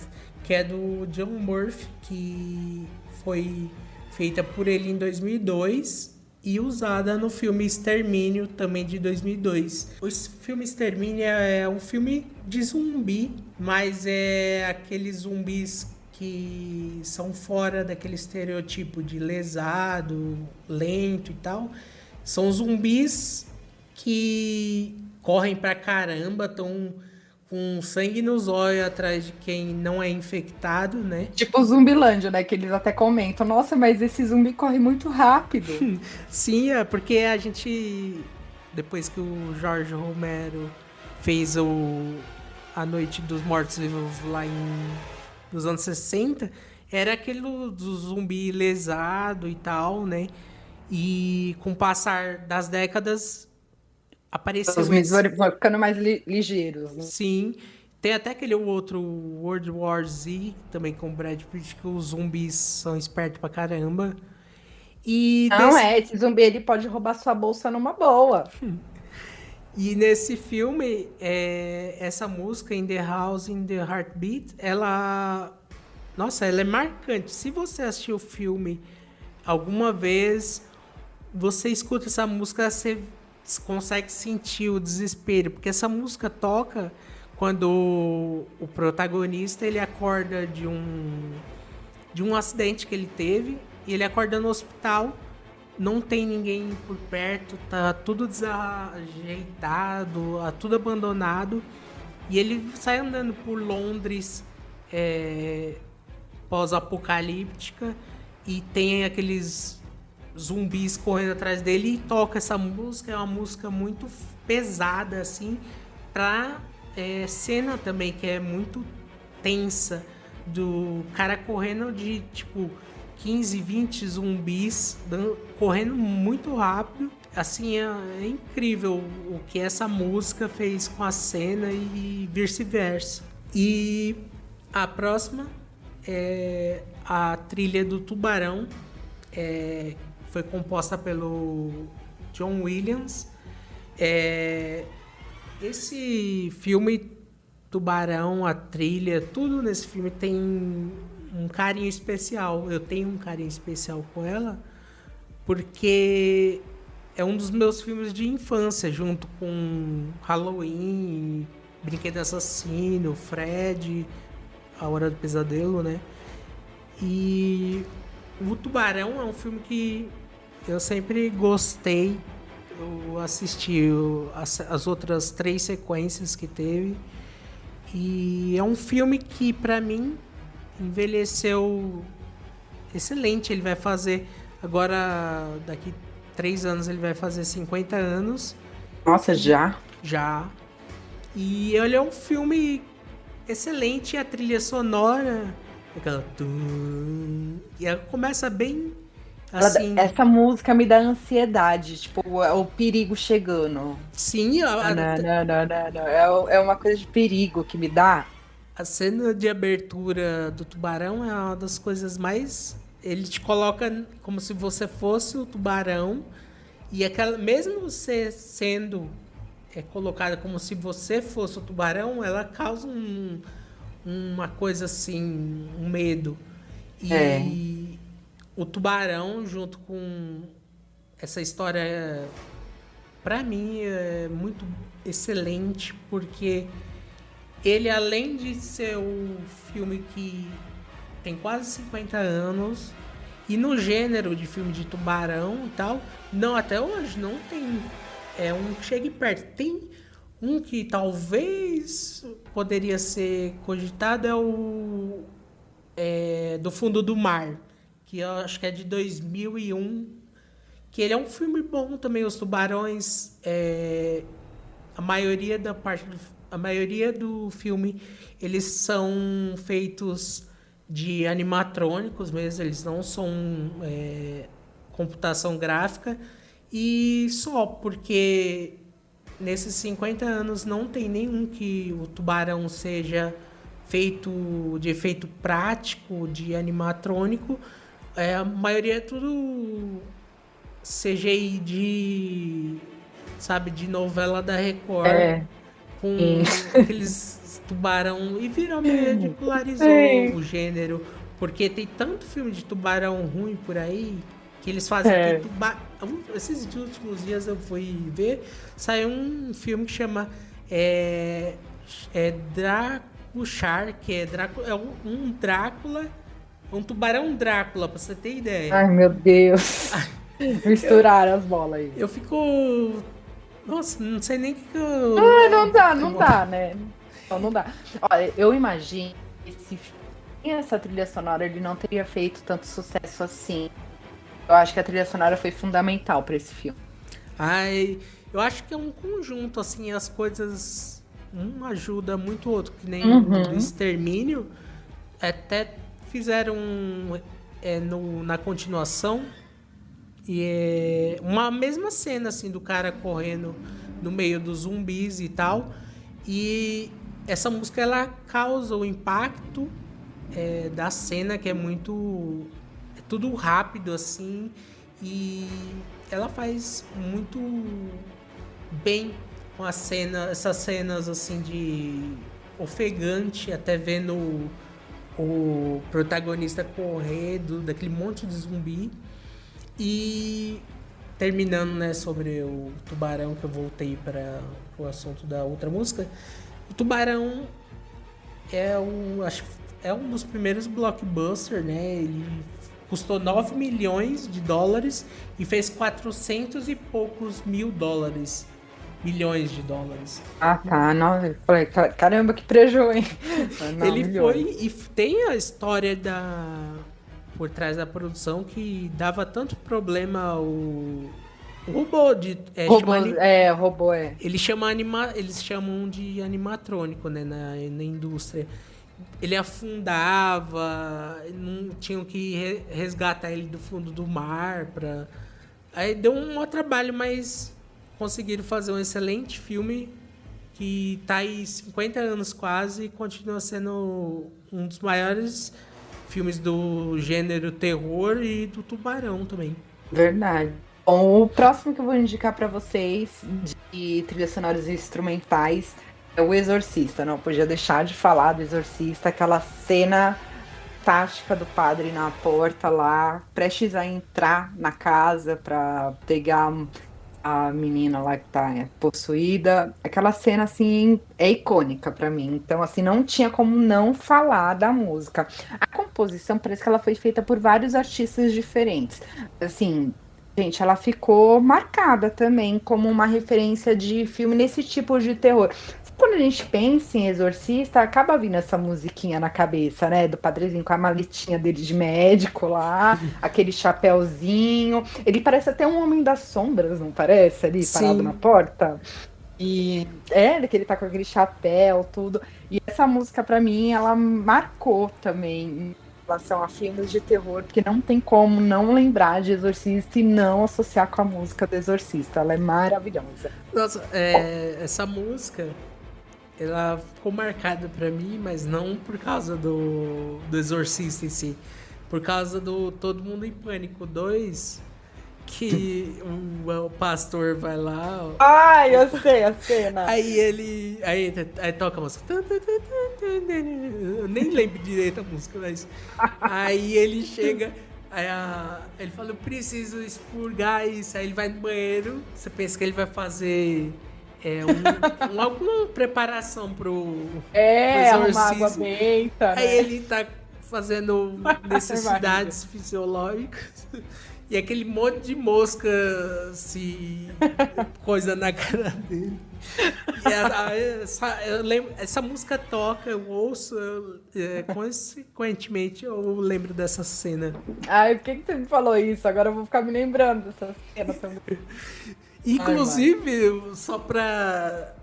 que é do John Murphy, que foi feita por ele em 2002 e usada no filme Extermínio, também de 2002. O filme Extermínio é um filme de zumbi, mas é aqueles zumbis que são fora daquele estereotipo de lesado, lento e tal. São zumbis que correm pra caramba, estão com sangue nos olhos atrás de quem não é infectado, né? Tipo o Zumbilândia, né? Que eles até comentam, nossa, mas esse zumbi corre muito rápido. Sim, é porque a gente, depois que o Jorge Romero fez A Noite dos Mortos-Vivos lá nos anos 60, era aquele do zumbi lesado e tal, né? E com o passar das décadas, apareceu Os zumbis esse. vão ficando mais ligeiros, né? Sim. Tem até aquele outro World War Z, também com o Brad Pitt, que os zumbis são espertos pra caramba. E, Não esse zumbi ele pode roubar sua bolsa numa boa. e nesse filme, essa música, In the House, in the Heartbeat, ela... Nossa, ela é marcante. Se você assistiu o filme alguma vez, você escuta essa música, você consegue sentir o desespero. Porque essa música toca quando o protagonista ele acorda de um acidente que ele teve. E ele acorda no hospital, não tem ninguém por perto, tá tudo desajeitado, tudo abandonado. E ele sai andando por Londres pós-apocalíptica e tem aqueles zumbis correndo atrás dele e toca essa música. É uma música muito pesada, assim, pra cena também, que é muito tensa, do cara correndo de, tipo, 15, 20 zumbis correndo muito rápido. Assim, é incrível o que essa música fez com a cena e vice-versa. E a próxima é a trilha do Tubarão. Foi composta pelo John Williams. Esse filme, Tubarão, a trilha, tudo nesse filme tem um carinho especial. Eu tenho um carinho especial com ela porque é um dos meus filmes de infância, junto com Halloween, Brinquedo Assassino, Fred, A Hora do Pesadelo, né? E o Tubarão é um filme que eu sempre gostei. Eu assisti as outras 3 sequências que teve. E é um filme que, pra mim, envelheceu excelente. Ele vai fazer agora, daqui 3 anos, ele vai fazer 50 anos. Nossa, já? Já. E ele é um filme excelente a trilha sonora. Aquela... E ela começa bem assim... Essa música me dá ansiedade, tipo, é o perigo chegando. Sim, Não. É uma coisa de perigo que me dá. a cena de abertura do tubarão é uma das coisas mais... Ele te coloca como se você fosse o tubarão. E aquela, mesmo você sendo colocada como se você fosse o tubarão, ela causa uma coisa assim, um medo. E o tubarão, junto com essa história, pra mim, é muito excelente, porque ele, além de ser um filme que tem quase 50 anos, e no gênero de filme de tubarão e tal, não, até hoje não tem um que chegue perto. Tem um que talvez poderia ser cogitado, é o Do Fundo do Mar, que eu acho que é de 2001, que ele é um filme bom também. Os tubarões, a maioria do filme, eles são feitos de animatrônicos mesmo, eles não são computação gráfica, e só porque nesses 50 anos não tem nenhum que o tubarão seja feito de efeito prático, de animatrônico. A maioria é tudo CGI de novela da Record, com aqueles tubarão, e virou meio ridicularizou o gênero, porque tem tanto filme de tubarão ruim por aí, que eles fazem aquele tubarão. Esses últimos dias eu fui ver, saiu um filme que chama Drácula Shark, um Drácula, um tubarão Drácula, pra você ter ideia. Ai, meu Deus. Misturaram as bolas aí. Eu fico... Nossa, não sei nem o que eu... Não dá, né? Não dá. Olha, eu imagino que se essa trilha sonora, ele não teria feito tanto sucesso assim. Eu acho que a trilha sonora foi fundamental pra esse filme. Eu acho que é um conjunto, assim, as coisas... Um ajuda muito o outro, que nem o do Extermínio. Até fizeram na continuação, e uma mesma cena, assim, do cara correndo no meio dos zumbis e tal. E essa música, ela causa o impacto da cena, que é muito... É tudo rápido, assim. E ela faz muito bem com essas cenas, assim, de ofegante, até vendo o protagonista correr daquele monte de zumbi. E terminando, né, sobre o tubarão, que eu voltei para o assunto da outra música. O Tubarão acho que é um dos primeiros blockbusters, né? Ele custou 9 milhões de dólares e fez 400 e poucos milhões de dólares. Ah, tá. Nossa, eu falei, caramba, que prejuízo, hein? Ele foi, e tem a história por trás da produção, que dava tanto problema o robô de... robô. Eles chamam de animatrônico, né, na indústria. Ele afundava, não tinham que resgatar ele do fundo do mar. Aí deu um maior trabalho, mas conseguiram fazer um excelente filme que tá aí 50 anos quase e continua sendo um dos maiores filmes do gênero terror e do tubarão também. Verdade. Bom, o próximo que eu vou indicar para vocês, de trilhas sonoras e instrumentais, é O Exorcista. Não podia deixar de falar do Exorcista, aquela cena fantástica do padre na porta lá, prestes a entrar na casa para pegar a menina lá que tá possuída. Aquela cena, assim, é icônica para mim. Então, assim, não tinha como não falar da música. A composição parece que ela foi feita por vários artistas diferentes. Assim, gente, ela ficou marcada também como uma referência de filme nesse tipo de terror. Quando a gente pensa em Exorcista, acaba vindo essa musiquinha na cabeça, né? Do padrezinho com a maletinha dele de médico lá, aquele chapéuzinho. Ele parece até um Homem das Sombras, não parece? Ali, parado na porta. E que ele tá com aquele chapéu, tudo. E essa música, pra mim, ela marcou também em relação a filmes de terror, porque não tem como não lembrar de Exorcista e não associar com a música do Exorcista. Ela é maravilhosa. Nossa, essa música, ela ficou marcada pra mim, mas não por causa do Exorcista em si. Por causa do Todo Mundo em Pânico 2, que o pastor vai lá. Ai, eu sei a cena. Aí toca a música. Eu nem lembro direito a música, mas. Aí ele chega. Ele fala, eu preciso expurgar isso. Aí ele vai no banheiro. Você pensa que ele vai fazer alguma preparação pro arrumar água exorcismo. benta, né? Aí ele tá fazendo necessidades fisiológicas. E aquele monte de mosca coisa na cara dele. E eu lembro, essa música toca, eu ouço, consequentemente eu lembro dessa cena. Ai, por que você me falou isso? Agora eu vou ficar me lembrando dessa cena também. Inclusive, só pra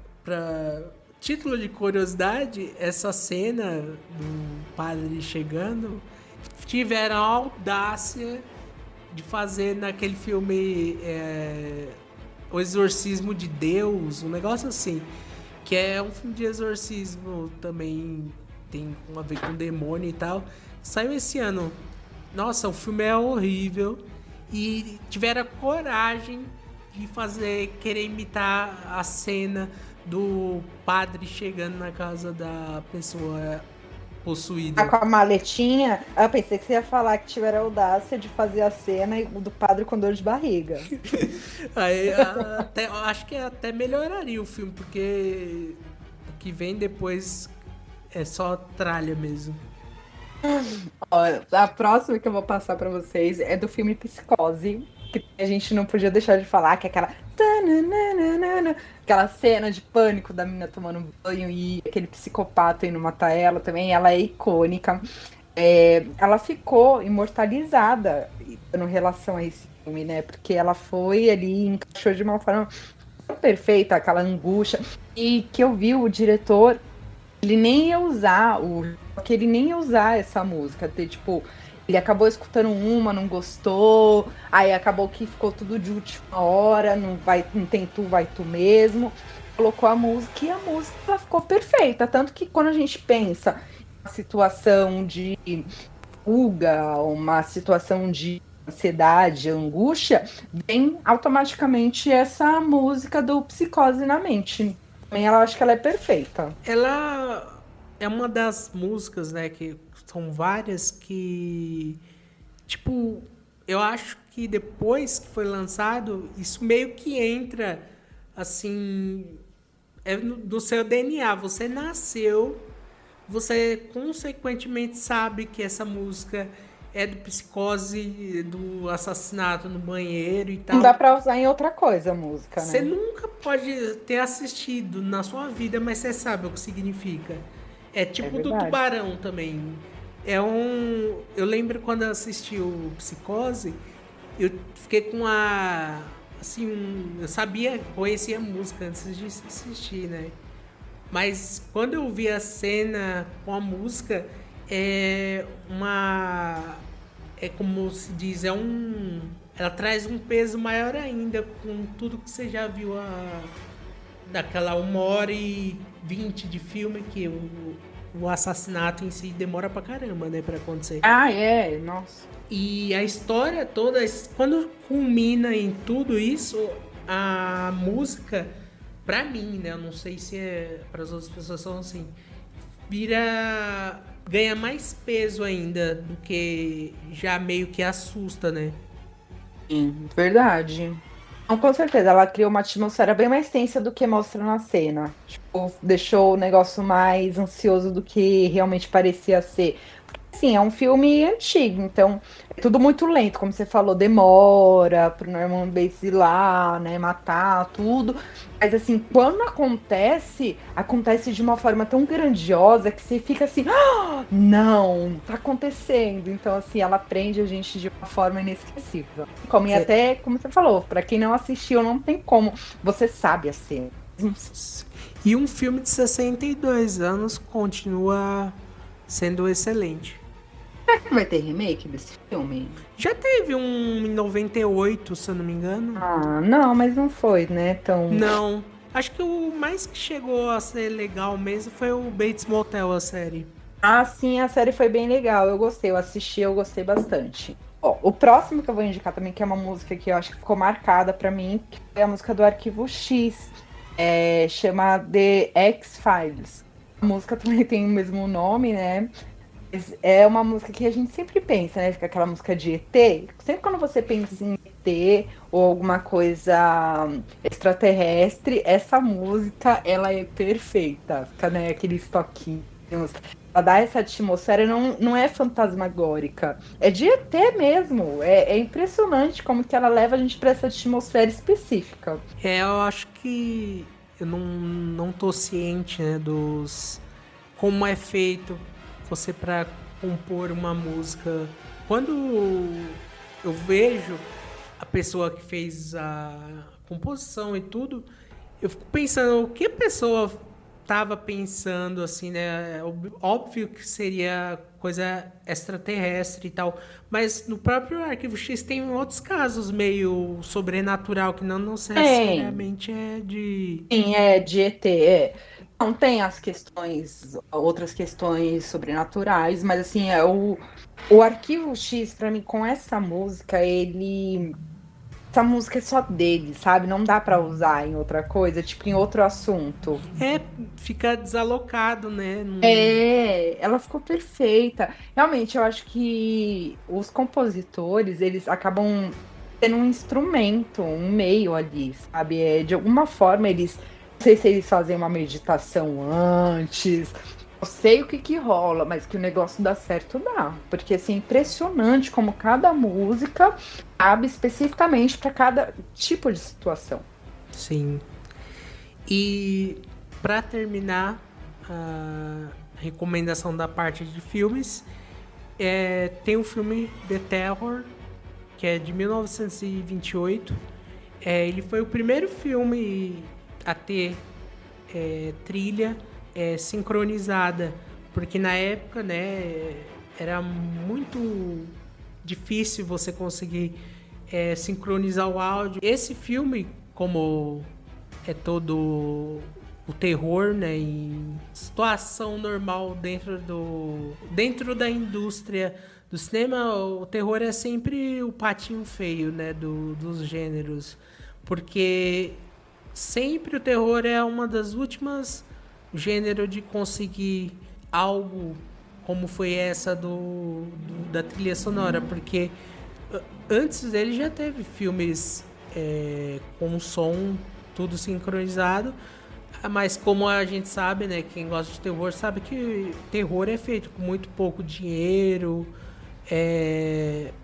título de curiosidade, essa cena do padre chegando, tiveram a audácia de fazer naquele filme O Exorcismo de Deus, um negócio assim, que é um filme de exorcismo também, tem a ver com demônio e tal, saiu esse ano. Nossa, o filme é horrível e tiveram a coragem de querer imitar a cena do padre chegando na casa da pessoa possuída. Com a maletinha, eu pensei que você ia falar que tiveram a audácia de fazer a cena do padre com dor de barriga. Aí, acho que até melhoraria o filme, porque o que vem depois é só tralha mesmo. A próxima que eu vou passar pra vocês é do filme Psicose, que a gente não podia deixar de falar, que é aquela cena de pânico da menina tomando banho e aquele psicopata indo matar ela também. Ela é icônica. Ela ficou imortalizada em relação a esse filme, né? Porque ela foi ali, encaixou de uma forma perfeita, aquela angústia. E que eu vi o diretor, ele nem ia usar essa música, tipo, ele acabou escutando uma, não gostou, aí acabou que ficou tudo de última hora, não tem tu, vai tu mesmo. Colocou a música e a música ela ficou perfeita. Tanto que quando a gente pensa em uma situação de fuga, uma situação de ansiedade, angústia, vem automaticamente essa música do Psicose na mente. Também eu acho que ela é perfeita. Ela é uma das músicas, né, que são várias que, tipo, eu acho que depois que foi lançado, isso meio que entra, assim, do seu DNA. Você nasceu, você consequentemente sabe que essa música é do Psicose, do assassinato no banheiro e tal. Não dá pra usar em outra coisa a música, né? Você nunca pode ter assistido na sua vida, mas você sabe o que significa. É tipo do Tubarão também. Eu lembro quando eu assisti o Psicose, eu fiquei com eu conhecia a música antes de assistir, né? Mas quando eu vi a cena com a música, como se diz, ela traz um peso maior ainda com tudo que você já viu daquela 1h20 de filme, que o assassinato em si demora pra caramba, né, pra acontecer. Nossa. E a história toda, quando culmina em tudo isso, a música, pra mim, né, eu não sei se para as outras pessoas são assim, ganha mais peso ainda do que já meio que assusta, né? Sim, verdade. Então, com certeza, ela criou uma atmosfera bem mais tensa do que mostra na cena. Tipo, deixou o negócio mais ansioso do que realmente parecia ser. Sim, é um filme antigo, então é tudo muito lento, como você falou, demora pro Norman Bates ir lá, né, matar, tudo. Mas assim, quando acontece de uma forma tão grandiosa que você fica assim, não, tá acontecendo. Então assim, ela prende a gente de uma forma inesquecível. Até, como você falou, pra quem não assistiu, não tem como, você sabe a cena. E um filme de 62 anos continua sendo excelente. Será que vai ter remake desse filme? Já teve um em 98, se eu não me engano. Ah, não, mas não foi, né? Tão. Não. Acho que o mais que chegou a ser legal mesmo foi o Bates Motel, a série. Ah, sim, a série foi bem legal. Eu gostei, eu assisti, eu gostei bastante. Ó, o próximo que eu vou indicar também, que é uma música que eu acho que ficou marcada pra mim, que é a música do Arquivo X. Chama The X-Files. A música também tem o mesmo nome, né? Mas é uma música que a gente sempre pensa, né? Fica aquela música de ET. Sempre quando você pensa em ET ou alguma coisa extraterrestre, essa música, ela é perfeita. Fica, né, aqueles toquinhos. Ela dá essa atmosfera, não é fantasmagórica. É de ET mesmo. É impressionante como que ela leva a gente para essa atmosfera específica. Eu acho que eu não tô ciente, né, como é feito você para compor uma música. Quando eu vejo a pessoa que fez a composição e tudo, eu fico pensando o que a pessoa tava pensando, assim, né? Óbvio que seria coisa extraterrestre e tal, mas no próprio Arquivo X tem outros casos meio sobrenatural que não necessariamente é de... Sim, é de ET. Não tem as questões, outras questões sobrenaturais, mas assim, o Arquivo X, pra mim, com essa música, essa música é só dele, sabe? Não dá pra usar em outra coisa, tipo em outro assunto. Fica desalocado, né? Ela ficou perfeita. Realmente, eu acho que os compositores, eles acabam tendo um instrumento, um meio ali, sabe? De alguma forma, eles. Não sei se eles fazem uma meditação antes. Eu sei o que que rola, mas que o negócio dá certo, dá. Porque, assim, é impressionante como cada música cabe especificamente para cada tipo de situação. Sim. E para terminar a recomendação da parte de filmes, tem o filme The Terror, que é de 1928. Ele foi o primeiro filme a ter trilha sincronizada, porque na época, né, era muito difícil você conseguir sincronizar o áudio. Esse filme, como é todo o terror, né, em situação normal dentro da indústria do cinema, o terror é sempre o patinho feio, né, dos gêneros, porque sempre o terror é uma das últimas gêneros de conseguir algo como foi essa da trilha sonora, porque antes dele já teve filmes com som tudo sincronizado, mas como a gente sabe, né, quem gosta de terror sabe que terror é feito com muito pouco dinheiro,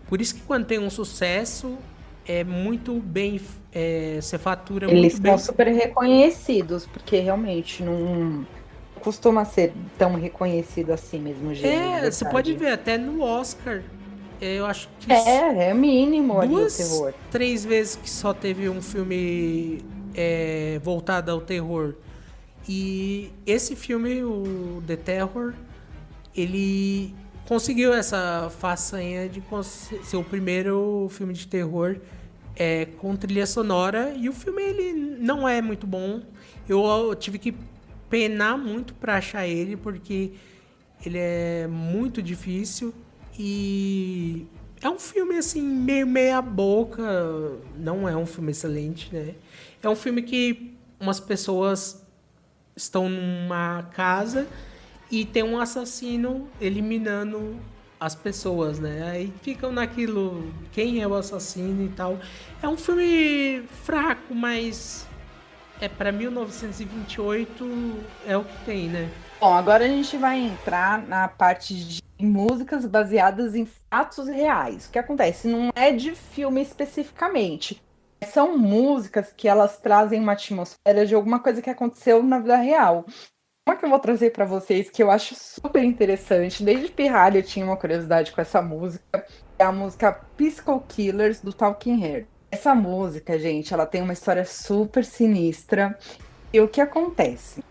por isso que quando tem um sucesso é muito bem, você fatura Eles muito bem. são super reconhecidos, porque realmente não costuma ser tão reconhecido assim mesmo, o gênero, Você pode verdade. ver até no Oscar, eu acho que É mínimo ali o duas, terror. 3 vezes que só teve um filme voltado ao terror. E esse filme, o The Terror, ele conseguiu essa façanha de ser o primeiro filme de terror com trilha sonora. E o filme ele não é muito bom. Eu tive que penar muito para achar ele, porque ele é muito difícil. E é um filme assim, meio meia boca. Não é um filme excelente, né? É um filme que umas pessoas estão numa casa e tem um assassino eliminando as pessoas, né? Aí ficam naquilo, quem é o assassino e tal. É um filme fraco, mas para 1928 é o que tem, né? Bom, agora a gente vai entrar na parte de músicas baseadas em fatos reais. O que acontece? Não é de filme especificamente. São músicas que elas trazem uma atmosfera de alguma coisa que aconteceu na vida real. Uma que eu vou trazer para vocês que eu acho super interessante, desde pirralha eu tinha uma curiosidade com essa música, é a música Psycho Killers do Talking Heads. Essa música, gente, ela tem uma história super sinistra. E o que acontece?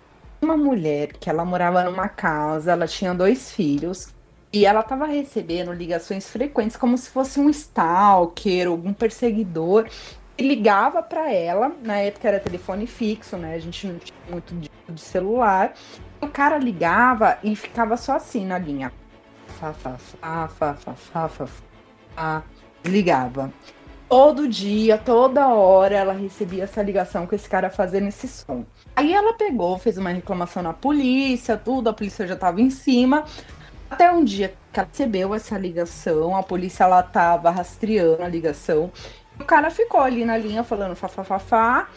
Uma mulher que ela morava numa casa, ela tinha 2 filhos, e ela estava recebendo ligações frequentes, como se fosse um stalker, algum perseguidor, e ligava para ela, na época era telefone fixo, né? A gente não tinha muito de celular. O cara ligava e ficava só assim na linha. Fá, fá, fá, fá, fá, fá, fá, fá. Ligava. Todo dia, toda hora, ela recebia essa ligação com esse cara fazendo esse som. Aí ela pegou, fez uma reclamação na polícia, tudo, a polícia já estava em cima. Até um dia que ela recebeu essa ligação, a polícia lá tava rastreando a ligação. O cara ficou ali na linha falando fá, fá, fá, fá.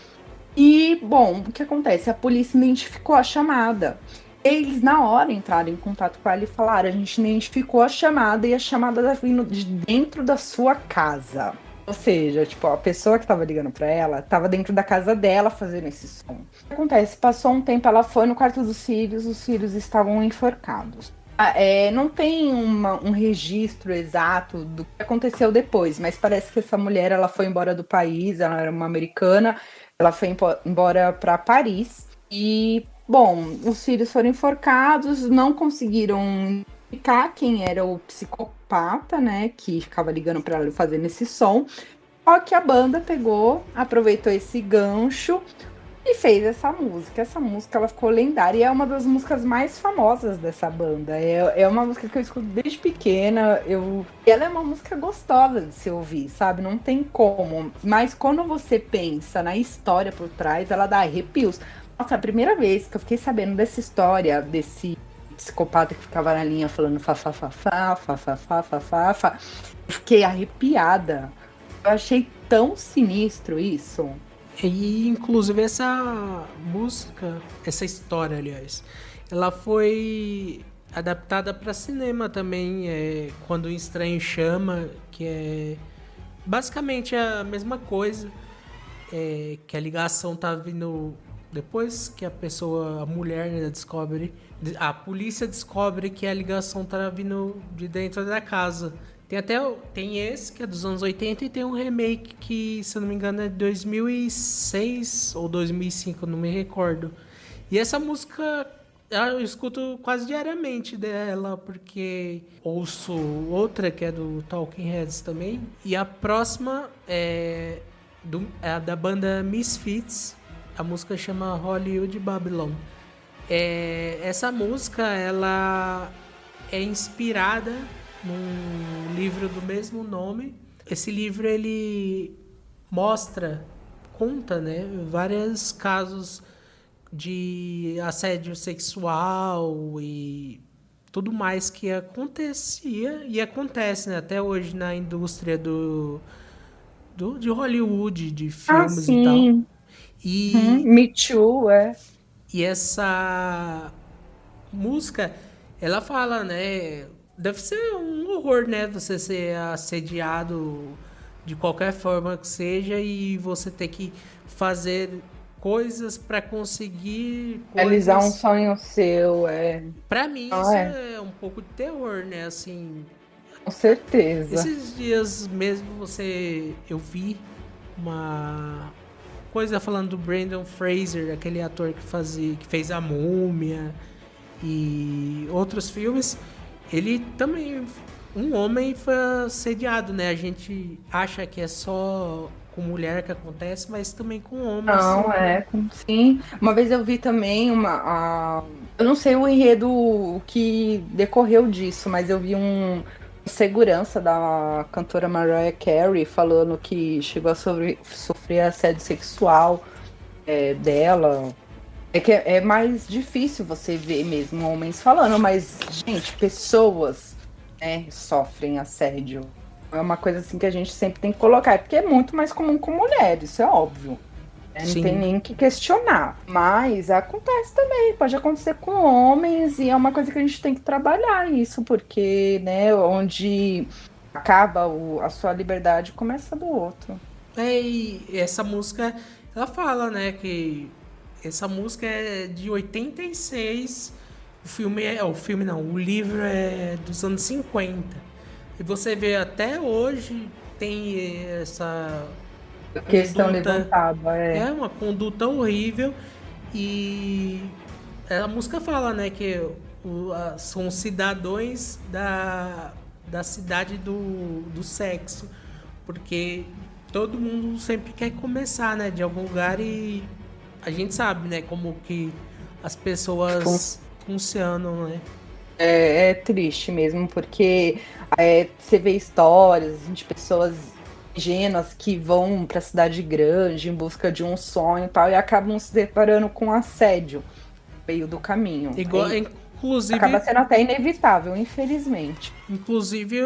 E, bom, o que acontece? A polícia identificou a chamada. Eles, na hora, entraram em contato com ela e falaram: a gente identificou a chamada e a chamada tá vindo de dentro da sua casa. Ou seja, tipo, a pessoa que tava ligando pra ela tava dentro da casa dela fazendo esse som. O que acontece? Passou um tempo, ela foi no quarto dos filhos, os filhos estavam enforcados. Não tem um registro exato do que aconteceu depois, mas parece que essa mulher ela foi embora do país, ela era uma americana, ela foi embora para Paris e, bom, os filhos foram enforcados, não conseguiram identificar quem era o psicopata, né, que ficava ligando para ela fazendo esse som. Só que a banda pegou, aproveitou esse gancho e fez essa música. Essa música ela ficou lendária e é uma das músicas mais famosas dessa banda. É uma música que eu escuto desde pequena. E ela é uma música gostosa de se ouvir, sabe? Não tem como. Mas quando você pensa na história por trás, ela dá arrepios. Nossa, a primeira vez que eu fiquei sabendo dessa história, desse psicopata que ficava na linha falando fá, fá, fá, fá, fá, fá, fá, fá, fá, fá, eu fiquei arrepiada. Eu achei tão sinistro isso. E, inclusive, essa música, essa história, aliás, ela foi adaptada para cinema também, Quando o Estranho Chama, que é basicamente a mesma coisa, que a ligação tá vindo depois que a mulher, né, descobre, a polícia descobre que a ligação tá vindo de dentro da casa. Tem esse, que é dos anos 80, e tem um remake que, se eu não me engano, é de 2006 ou 2005, não me recordo. E essa música eu escuto quase diariamente dela, porque ouço outra que é do Talking Heads também. E a próxima é a da banda Misfits. A música chama Hollywood Babylon. Essa música ela é inspirada num livro do mesmo nome. Esse livro ele conta, né, vários casos de assédio sexual e tudo mais que acontecia e acontece, né, até hoje na indústria de Hollywood, de filmes e tal. Me Too, E essa música, ela fala, né? Deve ser um horror, né? Você ser assediado de qualquer forma que seja e você ter que fazer coisas para conseguir realizar um coisas. sonho seu, Pra mim, isso é um pouco de terror, né? Assim, com certeza. esses dias mesmo eu vi uma coisa falando do Brendan Fraser, aquele ator que fez A Múmia e outros filmes. Ele também, um homem foi assediado, né? A gente acha que é só com mulher que acontece, mas também com homens. Não, sim. Uma vez eu vi também eu não sei o enredo que decorreu disso, mas eu vi um segurança da cantora Mariah Carey falando que chegou a sofrer assédio sexual dela. É que é mais difícil você ver mesmo homens falando, mas, gente, pessoas, né, sofrem assédio. É uma coisa assim que a gente sempre tem que colocar, porque é muito mais comum com mulheres, isso é óbvio. Não Sim. tem nem que questionar. Mas acontece também, pode acontecer com homens, e é uma coisa que a gente tem que trabalhar isso, porque, né, onde acaba a sua liberdade, começa do outro. E essa música, ela fala, né, que essa música é de 86, o livro é dos anos 50. E você vê até hoje tem essa Questão conduta, levantada, uma conduta horrível E a música fala, né, que são cidadãos da cidade do sexo, porque todo mundo sempre quer começar, né, de algum lugar e a gente sabe, né, como que as pessoas funcionam, né? É triste mesmo, porque você vê histórias de pessoas ingênuas que vão para a cidade grande em busca de um sonho e tal, e acabam se deparando com assédio no meio do caminho. Igual, E acaba inclusive, sendo até inevitável, infelizmente. inclusive,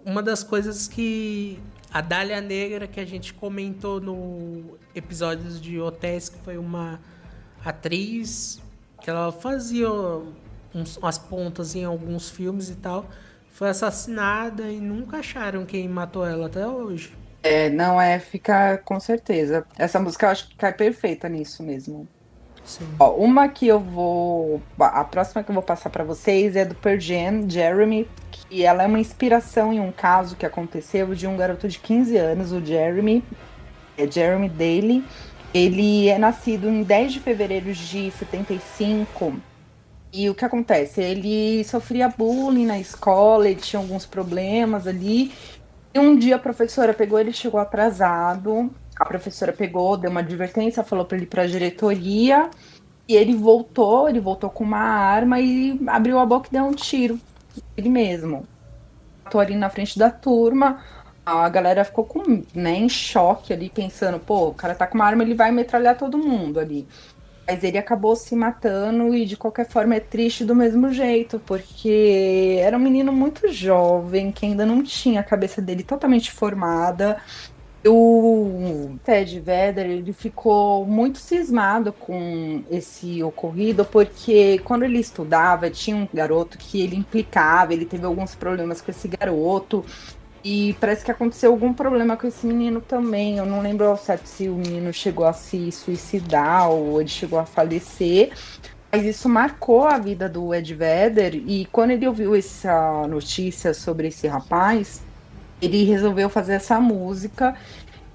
uma das coisas que a Dália Negra, que a gente comentou no episódios de Hotéis, que foi uma atriz que ela fazia umas pontas em alguns filmes e tal, foi assassinada e nunca acharam quem matou ela até hoje. Não fica com certeza. Essa música eu acho que cai perfeita nisso mesmo. Sim. Ó, uma que eu vou. A próxima que eu vou passar para vocês é do Pearl Jam, Jeremy, que ela é uma inspiração em um caso que aconteceu de um garoto de 15 anos, o Jeremy, Jeremy Daly. Ele é nascido em 10 de fevereiro de 75. E o que acontece? Ele sofria bullying na escola, ele tinha alguns problemas ali. E um dia a professora pegou ele, chegou atrasado. A professora pegou, deu uma advertência, falou para ele ir para a diretoria. E ele voltou com uma arma e abriu a boca e deu um tiro. Ele mesmo. Tô ali na frente da turma. A galera ficou né, em choque ali, pensando, pô, o cara tá com uma arma, ele vai metralhar todo mundo ali. Mas ele acabou se matando e de qualquer forma é triste do mesmo jeito, porque era um menino muito jovem, que ainda não tinha a cabeça dele totalmente formada. O Ted Vedder, ele ficou muito cismado com esse ocorrido, porque quando ele estudava, tinha um garoto que ele implicava, ele teve alguns problemas com esse garoto, e parece que aconteceu algum problema com esse menino também. Eu não lembro ao certo se o menino chegou a se suicidar ou ele chegou a falecer, mas isso marcou a vida do Ed Vedder, e quando ele ouviu essa notícia sobre esse rapaz, ele resolveu fazer essa música.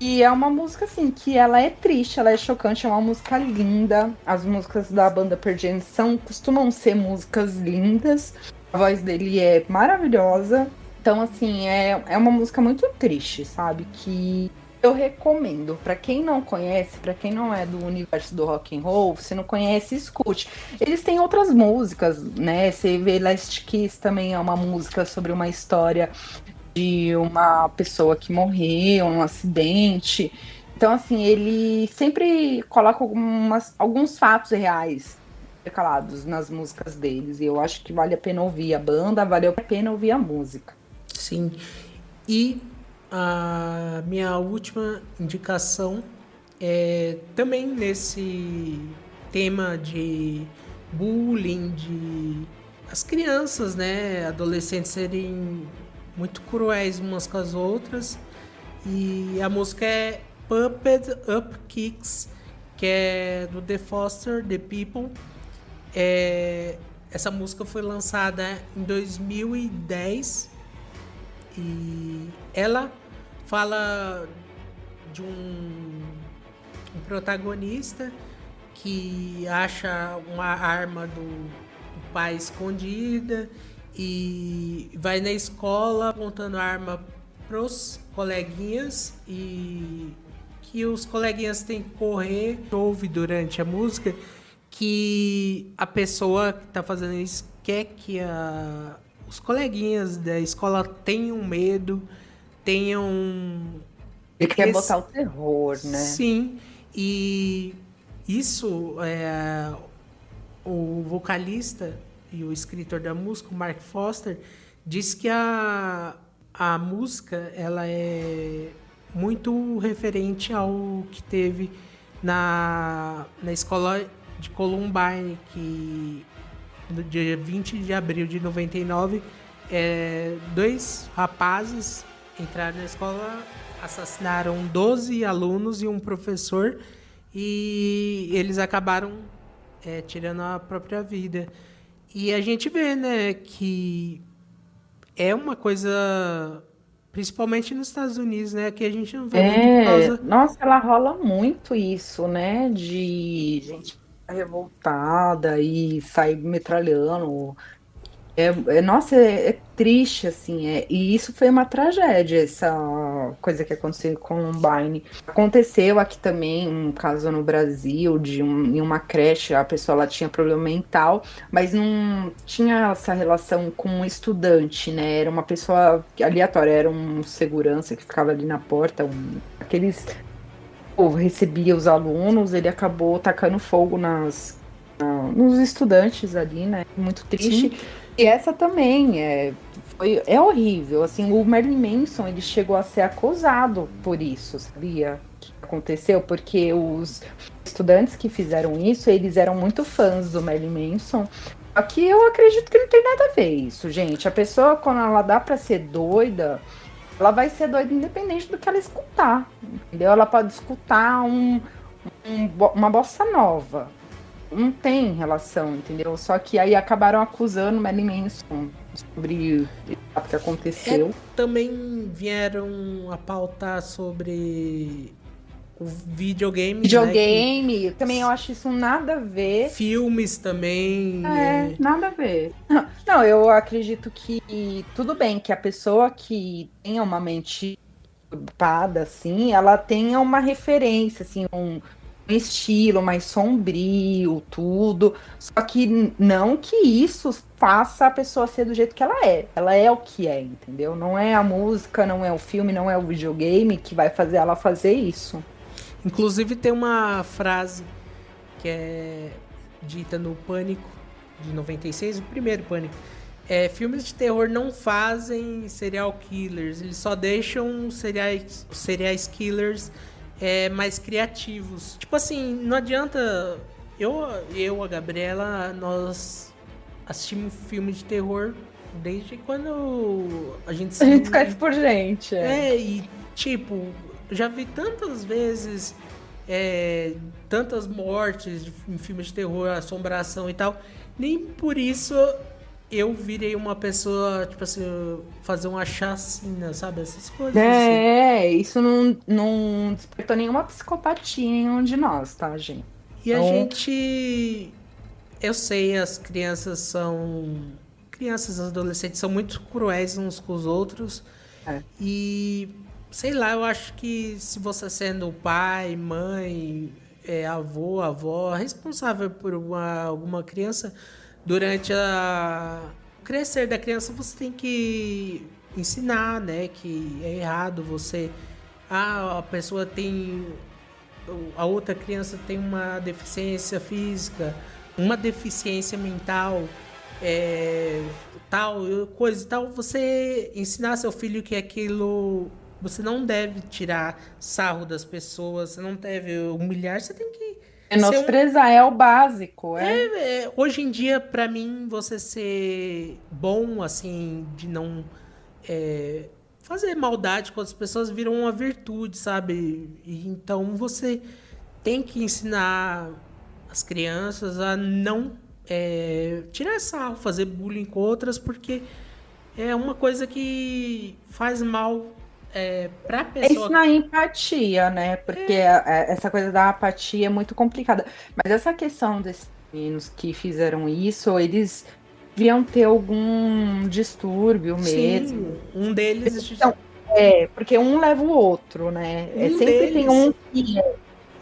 E é uma música, assim, que ela é triste, ela é chocante, é uma música linda. As músicas da banda Pearl Jam costumam ser músicas lindas. A voz dele é maravilhosa. Então, assim, é uma música muito triste, sabe? Que eu recomendo. Pra quem não conhece, pra quem não é do universo do rock and roll, se não conhece, escute. Eles têm outras músicas, né? Você vê Last Kiss também é uma música sobre uma história de uma pessoa que morreu num acidente. Então, assim, ele sempre coloca alguns fatos reais intercalados nas músicas deles. E eu acho que vale a pena ouvir a banda, vale a pena ouvir a música. Sim. E a minha última indicação é também nesse tema de bullying, de as crianças, né, adolescentes serem muito cruéis umas com as outras. E a música é Pumped Up Kicks, que é do The Foster The People. Essa música foi lançada em 2010 e ela fala de um protagonista que acha uma arma do pai escondida e vai na escola apontando a arma pros coleguinhas e que os coleguinhas têm que correr. Ouve durante a música que a pessoa que tá fazendo isso quer que os coleguinhas da escola tenham medo, tenham... Ele quer botar o terror, né? Sim, e isso o vocalista e o escritor da música, o Mark Foster, diz que a música ela é muito referente ao que teve na escola de Columbine, que no dia 20 de abril de 99, dois rapazes entraram na escola, assassinaram 12 alunos e um professor, e eles acabaram tirando a própria vida. E a gente vê, né, que é uma coisa, principalmente nos Estados Unidos, né, que a gente não vê muito por causa... Nossa, ela rola muito isso, né? De gente revoltada e sai metralhando. Nossa, é triste, assim, e isso foi uma tragédia, essa coisa que aconteceu com Columbine. Aconteceu aqui também um caso no Brasil, em uma creche, a pessoa ela tinha problema mental, mas não tinha essa relação com um estudante, né? Era uma pessoa aleatória, era um segurança que ficava ali na porta, aqueles povo recebia os alunos, ele acabou tacando fogo nos estudantes ali, né? Muito triste. Sim. E essa também é horrível. Assim, o Marilyn Manson ele chegou a ser acusado por isso, sabia? Que aconteceu porque os estudantes que fizeram isso, eles eram muito fãs do Marilyn Manson. Só que eu acredito que não tem nada a ver isso, gente. A pessoa, quando ela dá pra ser doida, ela vai ser doida independente do que ela escutar, entendeu? Ela pode escutar uma bossa nova. Não tem relação, entendeu? Só que aí acabaram acusando o Marilyn Manson sobre o que aconteceu. Também vieram a pautar sobre o videogame, né? Videogame, também eu acho isso nada a ver. Filmes também. Nada a ver. Não, eu acredito que tudo bem que a pessoa que tenha uma mente ocupada, assim, ela tenha uma referência, assim, um estilo mais sombrio, tudo. Só que não que isso faça a pessoa ser do jeito que ela é. Ela é o que é, entendeu? Não é a música, não é o filme, não é o videogame que vai fazer ela fazer isso. Inclusive tem uma frase que é dita no Pânico de 96, o primeiro Pânico. Filmes de terror não fazem serial killers, eles só deixam serial killers mais criativos. Tipo assim, não adianta. A Gabriela, nós assistimos filme de terror desde quando a gente A gente faz por gente. e tipo, já vi tantas vezes tantas mortes em filmes de terror, assombração e tal. Nem por isso eu virei uma pessoa, tipo assim, fazer uma chacina, sabe? Essas coisas. Assim. Isso não despertou nenhuma psicopatia em nenhum de nós, tá, gente? E a gente. Eu sei, as crianças são. Crianças e adolescentes são muito cruéis uns com os outros. E. Sei lá, eu acho que se você sendo pai, mãe, avô, avó, responsável por alguma criança, durante o crescer da criança, você tem que ensinar, né? Que é errado você... a pessoa tem... A outra criança tem uma deficiência física, uma deficiência mental, tal, coisa e tal. Você ensinar seu filho que aquilo... Você não deve tirar sarro das pessoas, você não deve humilhar, você tem que... Menosprezar é o básico, hoje em dia, pra mim, você ser bom, assim, de não fazer maldade com as pessoas virou uma virtude, sabe? E, então, você tem que ensinar as crianças a não tirar sarro, fazer bullying com outras, porque é uma coisa que faz mal pra pessoa. Isso na empatia, né? Porque essa coisa da apatia é muito complicada. Mas essa questão desses meninos que fizeram isso, eles deviam ter algum distúrbio mesmo. Sim, um deles... Então, porque um leva o outro, né? Sempre tem um que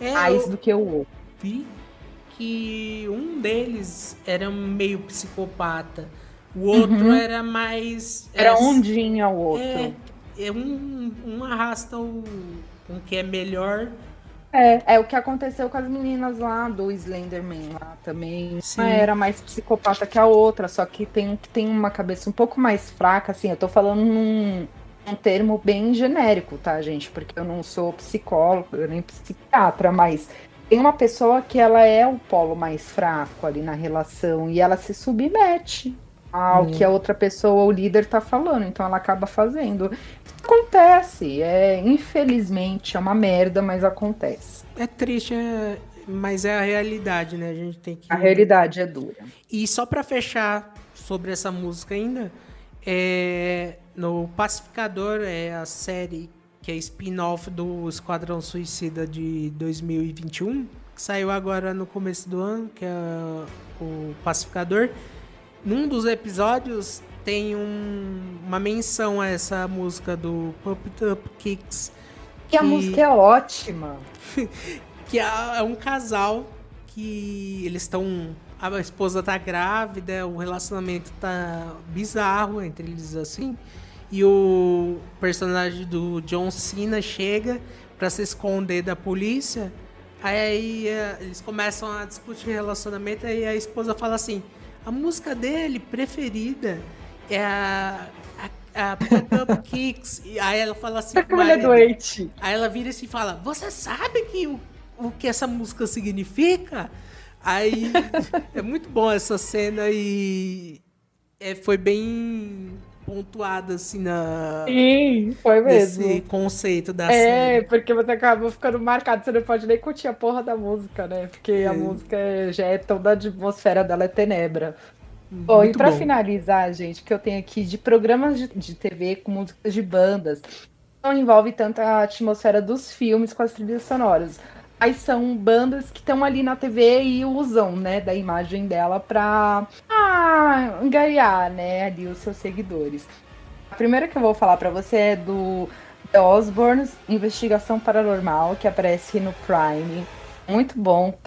é mais do que o outro. Vi que um deles era meio psicopata, o outro era mais... Era ondinho ao outro. Um arrasta um que é melhor. É o que aconteceu com as meninas lá do Slenderman lá também. Sim. Uma era mais psicopata que a outra, só que tem uma cabeça um pouco mais fraca, assim, eu tô falando num termo bem genérico, tá, gente? Porque eu não sou psicóloga, nem psiquiatra, mas tem uma pessoa que ela é o polo mais fraco ali na relação e ela se submete ao que a outra pessoa, o líder, tá falando, então ela acaba fazendo. Acontece, infelizmente é uma merda, mas acontece. É triste, mas é a realidade, né? A gente tem que... A realidade é dura. E só pra fechar sobre essa música ainda, no Pacificador, a série que é spin-off do Esquadrão Suicida de 2021, que saiu agora no começo do ano, que é o Pacificador. Num dos episódios tem uma menção a essa música do Pump It Up Kicks. Que a música é ótima. Que é um casal que eles estão... A esposa tá grávida, o relacionamento tá bizarro entre eles, assim. E o personagem do John Cena chega pra se esconder da polícia. Aí eles começam a discutir relacionamento e a esposa fala assim: a música dele preferida é a Pump Up Kicks. E aí ela fala assim: Que mulher doente. Aí ela vira assim e fala: você sabe que o que essa música significa? Aí é muito bom essa cena e foi bem pontuada assim Sim, foi mesmo. nesse conceito da série. Porque você acabou ficando marcado, você não pode nem curtir a porra da música, né? Porque a música já é toda a atmosfera dela é tenebra. Bom, e Muito pra bom. finalizar, gente, que eu tenho aqui de programas de TV com músicas de bandas, não envolve tanto a atmosfera dos filmes com as trilhas sonoras. Aí são bandas que estão ali na TV e usam, né, da imagem dela pra angariar, né, ali os seus seguidores. A primeira que eu vou falar pra você é do The Osbournes, Investigação Paranormal, que aparece no Prime. Muito bom.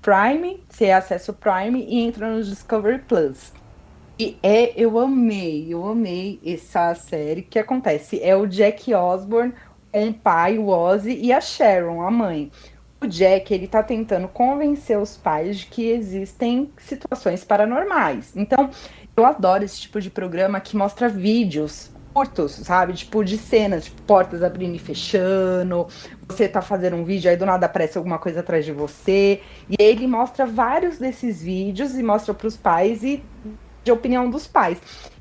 Prime, você acessa o Prime e entra no Discovery Plus. E eu amei essa série. O que acontece? É o Jack Osbourne, com o pai, o Ozzy, e a Sharon, a mãe. O Jack, ele tá tentando convencer os pais de que existem situações paranormais. Então, eu adoro esse tipo de programa que mostra vídeos curtos, sabe? Tipo, de cenas, tipo, portas abrindo e fechando. Você tá fazendo um vídeo, aí do nada aparece alguma coisa atrás de você. E ele mostra vários desses vídeos e mostra pros pais e de opinião dos pais.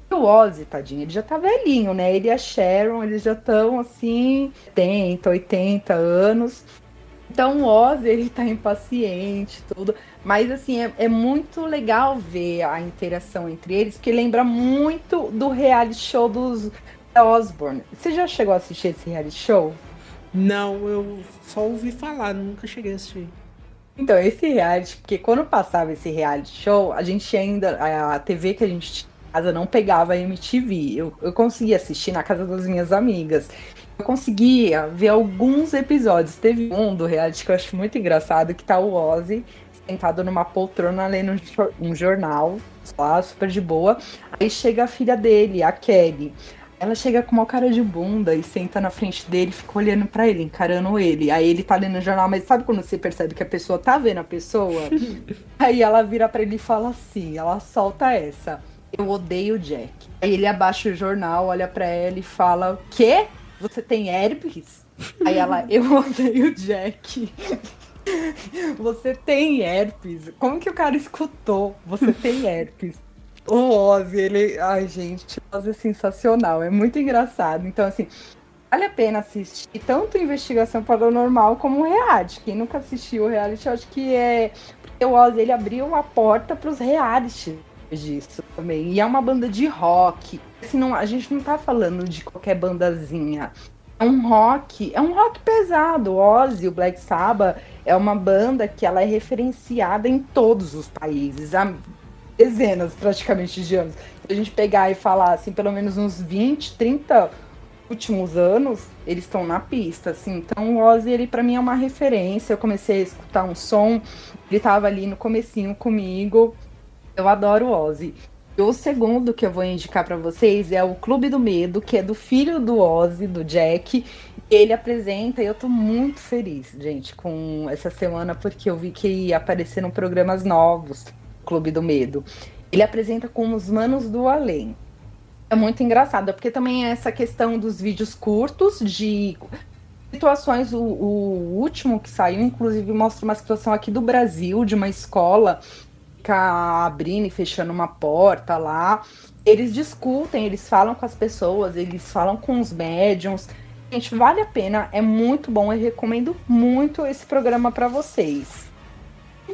E o Ozzy, tadinho, ele já tá velhinho, né? Ele e a Sharon, eles já estão, assim, 70, 80 anos. Então o Ozzy, ele tá impaciente, tudo. Mas, assim, é muito legal ver a interação entre eles, porque lembra muito do reality show dos Osbourne. Você já chegou a assistir esse reality show? Não, eu só ouvi falar, nunca cheguei a assistir. Então, esse reality, porque quando passava esse reality show, a gente ainda, a TV que a gente tinha em casa não pegava a MTV. Eu conseguia assistir na casa das minhas amigas. Eu conseguia ver alguns episódios. Teve um do reality que eu acho muito engraçado, que tá o Ozzy sentado numa poltrona lendo um jornal, lá, super de boa. Aí chega a filha dele, a Kelly. Ela chega com uma cara de bunda e senta na frente dele, fica olhando pra ele, encarando ele. Aí ele tá lendo o jornal, mas sabe quando você percebe que a pessoa tá vendo a pessoa? Aí ela vira pra ele e fala assim, ela solta essa: eu odeio o Jack. Aí ele abaixa o jornal, olha pra ela e fala: quê? Você tem herpes? Aí ela: eu odeio o Jack. Você tem herpes? Como que o cara escutou? Você tem herpes. O Ozzy, ele... Ai, gente, o Ozzy é sensacional, é muito engraçado. Então, assim, vale a pena assistir tanto Investigação Paranormal como o reality. Quem nunca assistiu o reality, eu acho que é... Porque o Ozzy, ele abriu a porta para os realities disso também. E é uma banda de rock. Assim, não, a gente não tá falando de qualquer bandazinha. É um rock pesado. O Ozzy, o Black Sabbath, é uma banda que ela é referenciada em todos os países. Dezenas praticamente de anos. Se a gente pegar e falar assim, pelo menos uns 20, 30 últimos anos, eles estão na pista, assim. Então o Ozzy, ele pra mim é uma referência. Eu comecei a escutar um som, ele tava ali no comecinho comigo. Eu adoro o Ozzy. E o segundo que eu vou indicar pra vocês é o Clube do Medo, que é do filho do Ozzy, do Jack. Ele apresenta, e eu tô muito feliz, gente, com essa semana, porque eu vi que ia aparecer programas novos. Clube do Medo. Ele apresenta com os Manos do Além. É muito engraçado, porque também é essa questão dos vídeos curtos, de situações. O último que saiu, inclusive, mostra uma situação aqui do Brasil, de uma escola fica abrindo e fechando uma porta lá. Eles discutem, eles falam com as pessoas, eles falam com os médiums. Gente, vale a pena, é muito bom, eu recomendo muito esse programa para vocês.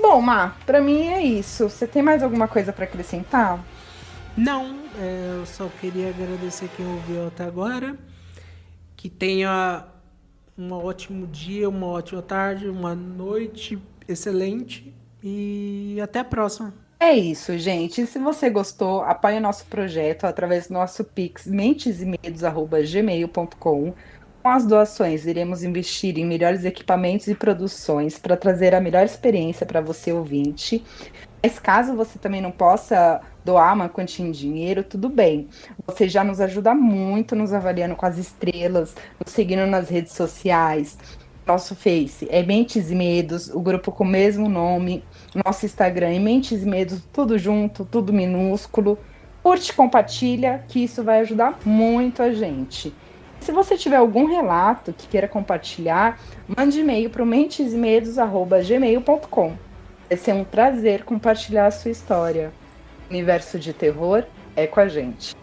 Bom, Má, pra mim é isso. Você tem mais alguma coisa pra acrescentar? Não, eu só queria agradecer quem ouviu até agora. Que tenha um ótimo dia, uma ótima tarde, uma noite excelente e até a próxima. É isso, gente. E se você gostou, apoie o nosso projeto através do nosso Pix mentesemedos@gmail.com. Com as doações, iremos investir em melhores equipamentos e produções para trazer a melhor experiência para você ouvinte. Mas caso você também não possa doar uma quantia em dinheiro, tudo bem. Você já nos ajuda muito nos avaliando com as estrelas, nos seguindo nas redes sociais. Nosso Face é Mentes e Medos, o grupo com o mesmo nome. Nosso Instagram é Mentes e Medos, tudo junto, tudo minúsculo. Curte, compartilha, que isso vai ajudar muito a gente. Se você tiver algum relato que queira compartilhar, mande e-mail para o mentesemedos@gmail.com. Vai ser um prazer compartilhar a sua história. O universo de terror é com a gente.